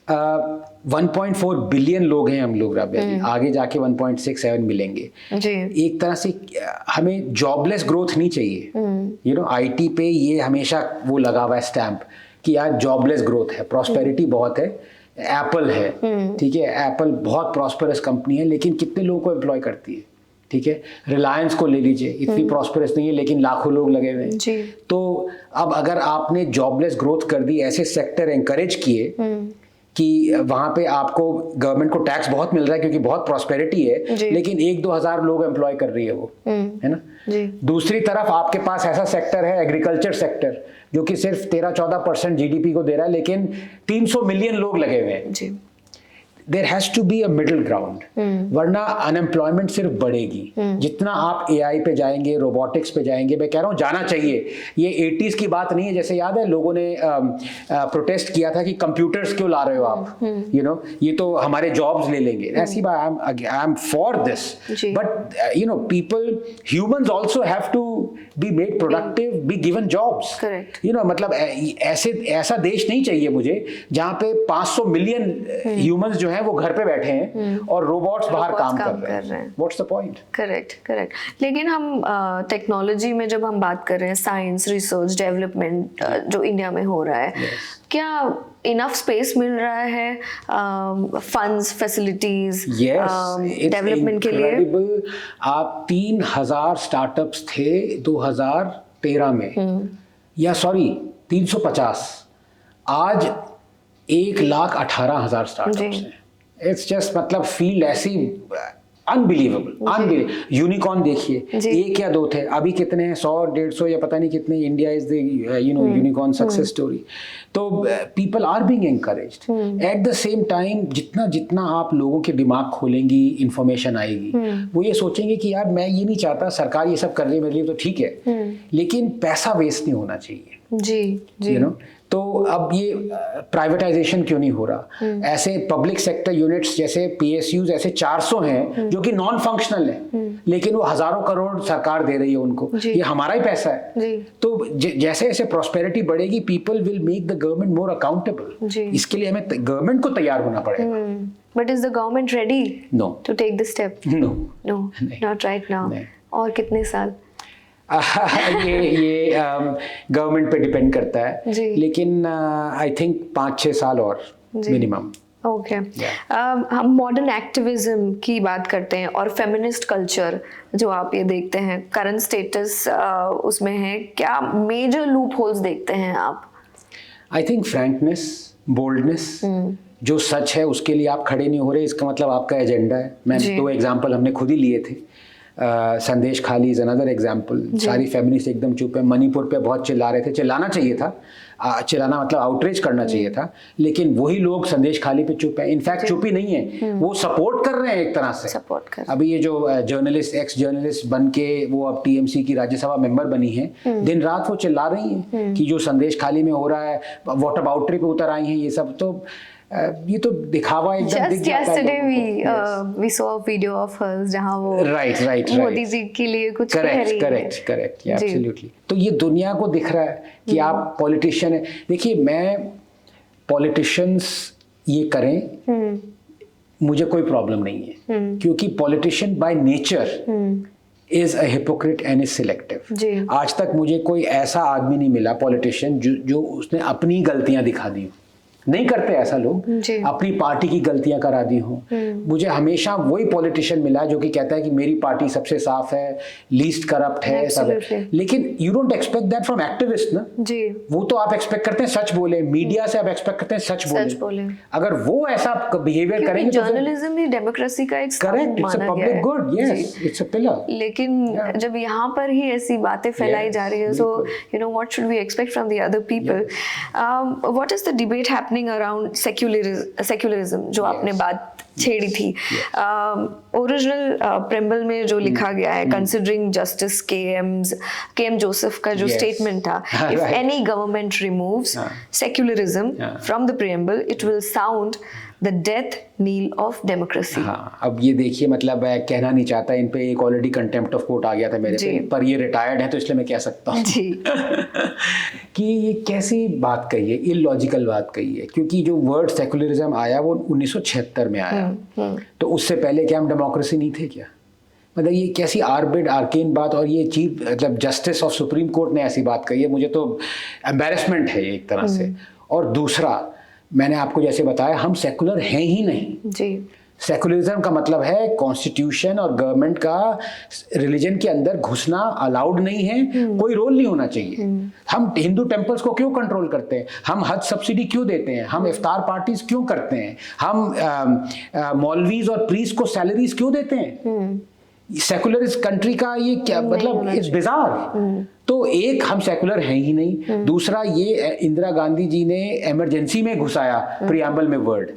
1.4 बिलियन लोग हैं हम लोग राबिया जी, आगे जाके 1.67 मिलेंगे जी. एक तरह से हमें जॉबलेस ग्रोथ नहीं चाहिए. आईटी पे ये हमेशा वो लगा हुआ है स्टैंप कि यार जॉबलेस ग्रोथ है, प्रॉस्पेरिटी बहुत है. एप्पल है, ठीक है, एप्पल बहुत प्रॉस्परस कंपनी है, लेकिन कितने लोगों को एम्प्लॉय करती है. ठीक है, रिलायंस को ले लीजिए, इतनी प्रॉस्परस नहीं है लेकिन लाखों लोग लगे हुए हैं. तो अब अगर आपने जॉबलेस ग्रोथ कर दी, ऐसे सेक्टर एनकरेज किए कि वहां पे आपको गवर्नमेंट को टैक्स बहुत मिल रहा है क्योंकि बहुत प्रॉस्पेरिटी है, लेकिन 1-2 हजार लोग एम्प्लॉय कर रही है वो, है ना. दूसरी तरफ आपके पास ऐसा सेक्टर है, एग्रीकल्चर सेक्टर, जो कि सिर्फ 13-14% जीडीपी को दे रहा है, लेकिन 300 मिलियन लोग लगे हुए हैं. There has to be a middle ground, वरना अनएम्प्लॉयमेंट सिर्फ बढ़ेगी। जितना आप एआई पे जाएंगे, रोबोटिक्स पे जाएंगे, मैं कह रहा हूँ जाना चाहिए। ये 80s की बात नहीं है। जैसे याद है लोगों ने प्रोटेस्ट किया था कि कंप्यूटर्स क्यों ला रहे हो आप, यू नो, ये तो हमारे जॉब्स ले लेंगे। ऐसी बात, I am for this, but you know people, humans also have to be made productive, be given jobs, you know, मतलब ऐसा देश नहीं चाहिए मुझे जहाँ पे 500 मिलियन ह्यूमंस जो है वो घर पे बैठे हैं और रोबोट्स बाहर काम कर रहे हैं। What's the point? करेक्ट। लेकिन हम टेक्नोलॉजी में जब हम बात कर रहे हैं, साइंस, रिसर्च, डेवलपमेंट जो इंडिया में हो रहा है, क्या इनफ स्पेस मिल रहा है फंड्स, फैसिलिटीज डेवलपमेंट के लिए? आप 3000 स्टार्टअप्स थे 2013 में, या सॉरी 350, आज 1,18,000 स्टार्टअप्स हैं। इट्स जस्ट, मतलब फील्ड ऐसी अनबिलीवेबल। यूनिकॉर्न देखिए, एक या दो थे, अभी कितने हैं? 100, 150 या पता नहीं कितने। India is the unicorn success story. तो people are being encouraged. At the same time जितना जितना आप लोगों के दिमाग खोलेंगी, इंफॉर्मेशन आएगी, वो ये सोचेंगे कि यार मैं ये नहीं चाहता, सरकार ये सब कर रही है मेरे लिए तो ठीक है, लेकिन पैसा वेस्ट नहीं होना चाहिए, यू नो। तो अब ये प्राइवेटाइजेशन क्यों नहीं हो रहा? ऐसे पब्लिक सेक्टर यूनिट्स जैसे PSUs ऐसे 400 हैं जो कि नॉन फंक्शनल हैं, लेकिन वो हजारों करोड़ सरकार दे रही है उनको, ये हमारा ही पैसा है। तो जैसे जैसे प्रॉस्पेरिटी बढ़ेगी, people will make the government more accountable. इसके लिए हमें गवर्नमेंट को तैयार होना पड़ेगा। But is the government ready to take the step? No, not right now. और कितने साल? ये गवर्नमेंट पे डिपेंड करता है, लेकिन आई थिंक 5-6 साल और मिनिमम। ओके। हम मॉडर्न एक्टिविज्म की बात करते हैं और फेमिनिस्ट कल्चर जो आप ये देखते हैं, करंट स्टेटस उसमें है, क्या मेजर लूप होल्स देखते हैं आप? आई थिंक फ्रैंकनेस, बोल्डनेस, जो सच है उसके लिए आप खड़े नहीं हो रहे, इसका मतलब आपका एजेंडा है। मैं 2 एग्जाम्पल हमने खुद ही लिए थे। संदेश खाली इज अनदर एग्जाम्पल। सारी फेमिनिस्ट एकदम चुप है। मणिपुर पे बहुत चिल्ला रहे थे, चिल्लाना चाहिए था, चिल्लाना मतलब आउटरीच करना चाहिए था, लेकिन वही लोग संदेश खाली पे चुप है। इनफैक्ट चुप ही नहीं है, वो सपोर्ट कर रहे हैं एक तरह से। अभी ये जो जर्नलिस्ट, एक्स जर्नलिस्ट बन के वो अब TMC की राज्यसभा मेंबर बनी है, दिन रात वो चिल्ला रही हैं कि जो संदेश खाली में हो रहा है, वाटर बाउंड्री पे उतर आई हैं, ये सब तो ये तो दिखावा एकदम दिख जाता है। Just yesterday we saw a video of hers जहाँ वो right मोदी जी के लिए कुछ कह रही है। Correct, absolutely. तो ये दुनिया को दिख रहा है कि आप पॉलिटिशियन है। देखिए, मैं पॉलिटिशियंस ये करें, मुझे कोई प्रॉब्लम नहीं है, क्योंकि politician by nature is a hypocrite and is selective. आज तक मुझे कोई ऐसा आदमी नहीं मिला पॉलिटिशियन जो उसने अपनी गलतियां दिखा दी। नहीं करते ऐसा लोग, अपनी पार्टी की गलतियां करा दी हो। मुझे हमेशा वही पॉलिटिशियन मिला जो कि कहता है कि मेरी पार्टी सबसे साफ है, लीस्ट करप्ट है, सब है। लेकिन you don't expect that from activist ना जी। वो तो आप एक्सपेक्ट करते हैं सच बोले, मीडिया से आप एक्सपेक्ट करते हैं सच बोले। अगर वो ऐसा बिहेवियर करेंगे, जर्नलिज्म ही डेमोक्रेसी का एक correct, it's a public good, yes, it's a pillar. लेकिन जब यहाँ पर ही ऐसी बातें फैलाई जा रही है, so you know what should we expect from the other people? What is the debate happening around secularism जो आपने बात छेड़ी थी? ओरिजिनल प्रेम्बल में जो लिखा गया है, कंसिडरिंग जस्टिस KM जोसेफ का जो स्टेटमेंट था, if any government removes secularism from the preamble it will sound the death knell of democracy. हाँ, अब ये देखिए, मतलब मैं कहना नहीं चाहता, इन पे एक ऑलरेडी कंटेम्प्ट ऑफ कोर्ट आ गया था मेरे पे, पर ये रिटायर्ड है तो इसलिए मैं कह सकता हूँ कि ये कैसी बात कही है, इलॉजिकल बात कही है। क्योंकि जो वर्ड सेकुलरिज्म आया वो 1976 में आया, तो उससे पहले क्या हम डेमोक्रेसी नहीं थे क्या? मतलब ये कैसी आर्केन बात, और ये चीफ मतलब जस्टिस ऑफ सुप्रीम कोर्ट ने ऐसी बात कही है, मुझे तो एम्बैरेसमेंट है ये एक तरह से। और दूसरा, मैंने आपको जैसे बताया, हम सेकुलर हैं ही नहीं जी। सेकुलरिज्म का मतलब है कॉन्स्टिट्यूशन और गवर्नमेंट का रिलीजन के अंदर घुसना अलाउड नहीं है, कोई रोल नहीं होना चाहिए। हम हिंदू टेम्पल्स को क्यों कंट्रोल करते हैं? हम हज सब्सिडी क्यों देते हैं? हम इफ्तार पार्टीज क्यों करते हैं? हम मौलवीज और प्रीस्ट को सैलरीज क्यों देते हैं? सेकुलर कंट्री का ये क्या मतलब, इट्स बिजार। तो एक, हम सेकुलर हैं ही नहीं, दूसरा ये इंदिरा गांधी जी ने इमरजेंसी में घुसाया प्रियम्बल में वर्ड,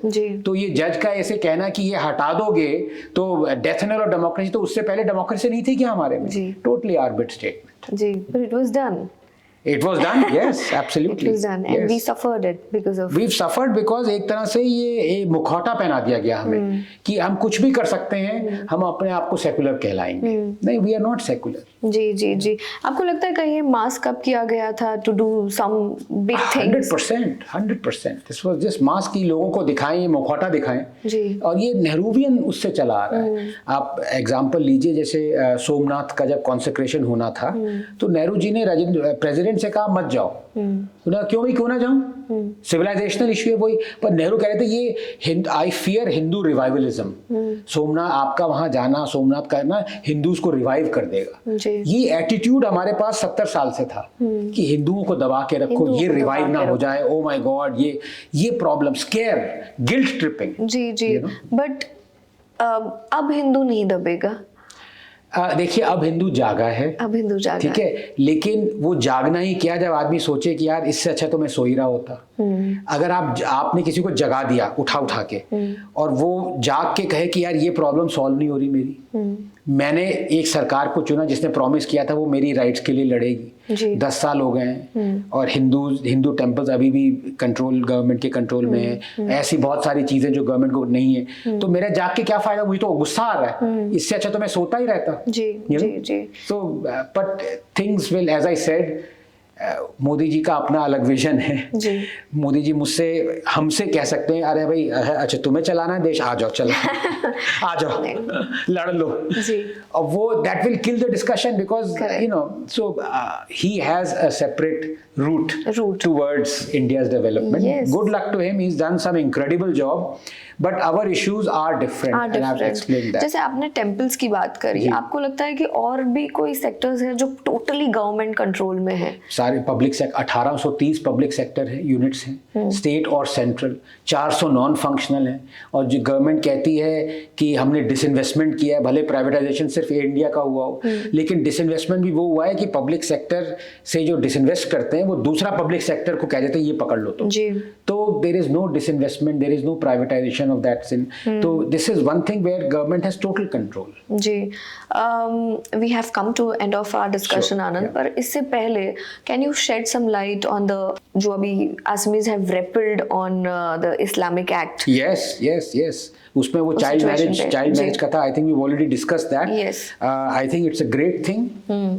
तो ये जज का ऐसे कहना कि ये हटा दोगे तो डेथ एंड ऑफ डेमोक्रेसी, तो उससे पहले डेमोक्रेसी नहीं थी क्या हमारे में? Totally arbit statement. जी, but it was done. It was done, yes, absolutely. It was done, and yes. we suffered it because of. We've suffered because एक तरह से ये मुखौटा पहना दिया गया हमें कि हम कुछ भी कर सकते हैं, हम अपने आप को सेकुलर कहलाएंगे। नहीं, we are not secular. जी जी जी। आपको लगता है कहीं मास्क अप किया गया था to do some big things? 100%. This was just mask की लोगों को दिखाएं, मुखौटा दिखाएं जी। और ये नेहरूवियन उससे चला आ रहा है। आप एग्जाम्पल लीजिए, जैसे सोमनाथ का जब कॉन्सेक्रेशन होना था तो नेहरू जी ने प्रेसिडेंट से कहा मत जाओ, क्यों ना जाऊं, सिविलाइजेशनल इश्यू है वही, पर नेहरू कह रहे थे ये I fear Hindu revivalism, Somnath आपका वहां जाना, सोमनाथ करना हिंदूज को रिवाइव कर देगा। ये एटीट्यूड हमारे पास 70 साल से था कि हिंदुओं को दबा के रखो, ये रिवाइव ना हो जाए, ओ माय गॉड, ये प्रॉब्लम, स्केयर, गिल्ट ट्रिपिंग। जी जी, बट अब हिंदू नहीं दबेगा। देखिए, अब हिंदू जागा है, ठीक है, लेकिन वो जागना ही क्या, जब आदमी सोचे कि यार इससे अच्छा तो मैं सो ही रहा होता। अगर आपने किसी को जगा दिया उठा के और वो जाग के कहे कि यार ये प्रॉब्लम सॉल्व नहीं हो रही मेरी, मैंने एक सरकार को चुना जिसने प्रॉमिस किया था वो मेरी राइट्स के लिए लड़ेगी, 10 साल हो गए हैं और हिंदू टेम्पल्स अभी भी गवर्नमेंट के कंट्रोल में है, ऐसी बहुत सारी चीजें जो गवर्नमेंट को नहीं है, तो मेरा जाग के क्या फायदा, मुझे तो गुस्सा आ रहा है, इससे अच्छा तो मैं सोता ही रहता। जी। So but things will, as I said, Modi ji का अपना अलग विजन है। मोदी जी हमसे कह सकते हैं, अरे भाई अच्छा तुम्हें चलाना है देश, आ जाओ, चलो आ जाओ, लड़ लो, और वो that will kill the discussion because so he has a separate route towards India's development. Yes. Good luck to him. He's done some incredible job. But our issues are different. And I've explained that. जैसे आपने temples की बात करी, आपको लगता है कि और भी कोई सेक्टर्स हैं जो टोटली गवर्नमेंट कंट्रोल में है? सारे पब्लिक सेक्टर, 1830 पब्लिक सेक्टर है, यूनिट्स हैं, स्टेट और सेंट्रल, 400 नॉन फंक्शनल हैं, और जो गवर्नमेंट कहती है कि हमने डिसइन्वेस्टमेंट किया है, भले प्राइवेटाइजेशन सिर्फ इंडिया का हुआ हो, लेकिन डिसइन्वेस्टमेंट भी वो हुआ है कि पब्लिक सेक्टर से जो डिसइन्वेस्ट करते हैं वो दूसरा पब्लिक सेक्टर को कह देते हैं ये पकड़ लो तो there is no disinvestment, there is no privatisation of that sin, तो this is one thing where government has total control. जी, we have come to end of our discussion Anand, पर इससे पहले can you shed some light on the जो अभी Assamese have repealed on the Islamic act? Yes, उसमें वो child marriage का था, I think we already discuss that. I think it's a great thing,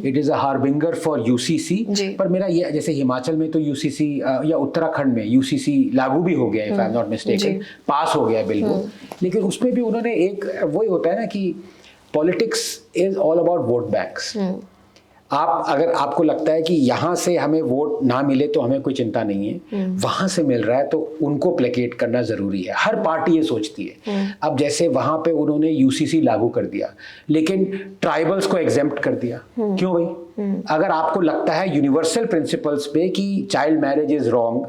it is a harbinger for UCC, पर मेरा ये, जैसे हिमाचल में तो यूसीसी या उत्तराखंड में यूसीसी लागू भी हो गया, if I am not mistaken, pass हो गया बिल वो, लेकिन उसमें भी उन्होंने एक वही होता है ना कि politics is all about vote banks. अगर आपको लगता है कि यहाँ से हमें वोट ना मिले तो हमें कोई चिंता नहीं है, वहां से मिल रहा है तो उनको प्लेकेट करना जरूरी है, हर पार्टी ये सोचती है। अब जैसे वहां पे उन्होंने यूसीसी लागू कर दिया लेकिन ट्राइबल्स को एग्जेम्प्ट कर दिया, क्यों भाई? अगर आपको लगता है यूनिवर्सल प्रिंसिपल्स पे कि child marriage is wrong,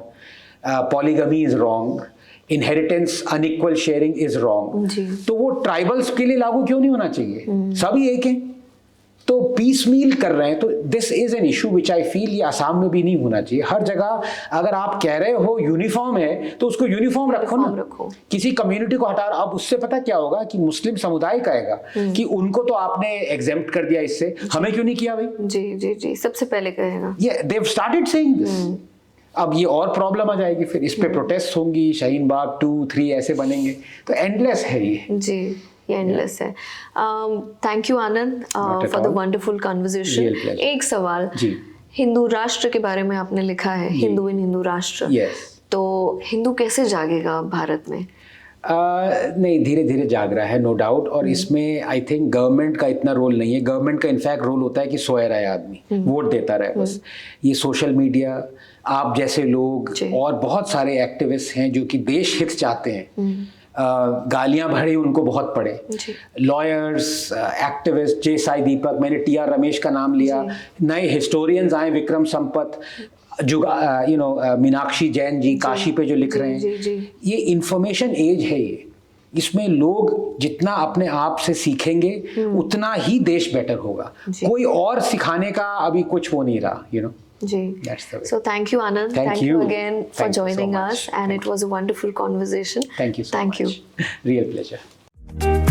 polygamy is wrong, inheritance unequal sharing is wrong, तो वो ट्राइबल्स के लिए लागू क्यों नहीं होना चाहिए? सभी एक हैं, तो पीस मील कर रहे हैं, तो this is an issue which I feel ये आसाम में भी नहीं होना चाहिए। हर जगह अगर आप कह रहे हो यूनिफॉर्म है तो उसको यूनिफॉर्म रखो ना, किसी कम्युनिटी को हटा। अब उससे पता क्या होगा कि मुस्लिम समुदाय कहेगा कि उनको तो आपने एग्जेम्प्ट कर दिया, इससे हमें क्यों नहीं किया भाई? जी, सबसे पहले कहेगा। They have started saying this. अब ये और प्रॉब्लम आ जाएगी, फिर इस पे प्रोटेस्ट होंगी, शाहीन बाग 2, 3 ऐसे बनेंगे, तो एंडलेस है ये। जी, एंडलेस है। Thank you Anand for the wonderful conversation. एक सवाल, हिंदू राष्ट्र के बारे में आपने लिखा है, हिंदू इन हिंदू राष्ट्र, तो हिंदू कैसे जागेगा भारत में? नहीं, धीरे धीरे जाग रहा है, नो डाउट, और इसमें आई थिंक गवर्नमेंट का इतना रोल नहीं है। गवर्नमेंट का इनफैक्ट रोल होता है कि सोया रहे आदमी, वोट देता रहे बस। ये सोशल मीडिया, आप जैसे लोग और बहुत सारे एक्टिविस्ट हैं जो कि देश हित चाहते हैं, गालियां भरे उनको बहुत पड़े, लॉयर्स, एक्टिविस्ट, जे साई दीपक, मैंने टी.आर. रमेश का नाम लिया, नए हिस्टोरियंस आए, विक्रम संपत, मीनाक्षी जैन जी काशी पे जो लिख रहे हैं, ये इंफॉर्मेशन एज है ये, इसमें लोग जितना अपने आप से सीखेंगे उतना ही देश बेटर होगा। कोई और सिखाने का अभी कुछ हो नहीं रहा, you know. Ji. So thank you, Anand. Thank you again for joining us, and it was a wonderful conversation. Thank you so much. Thank you. Real pleasure.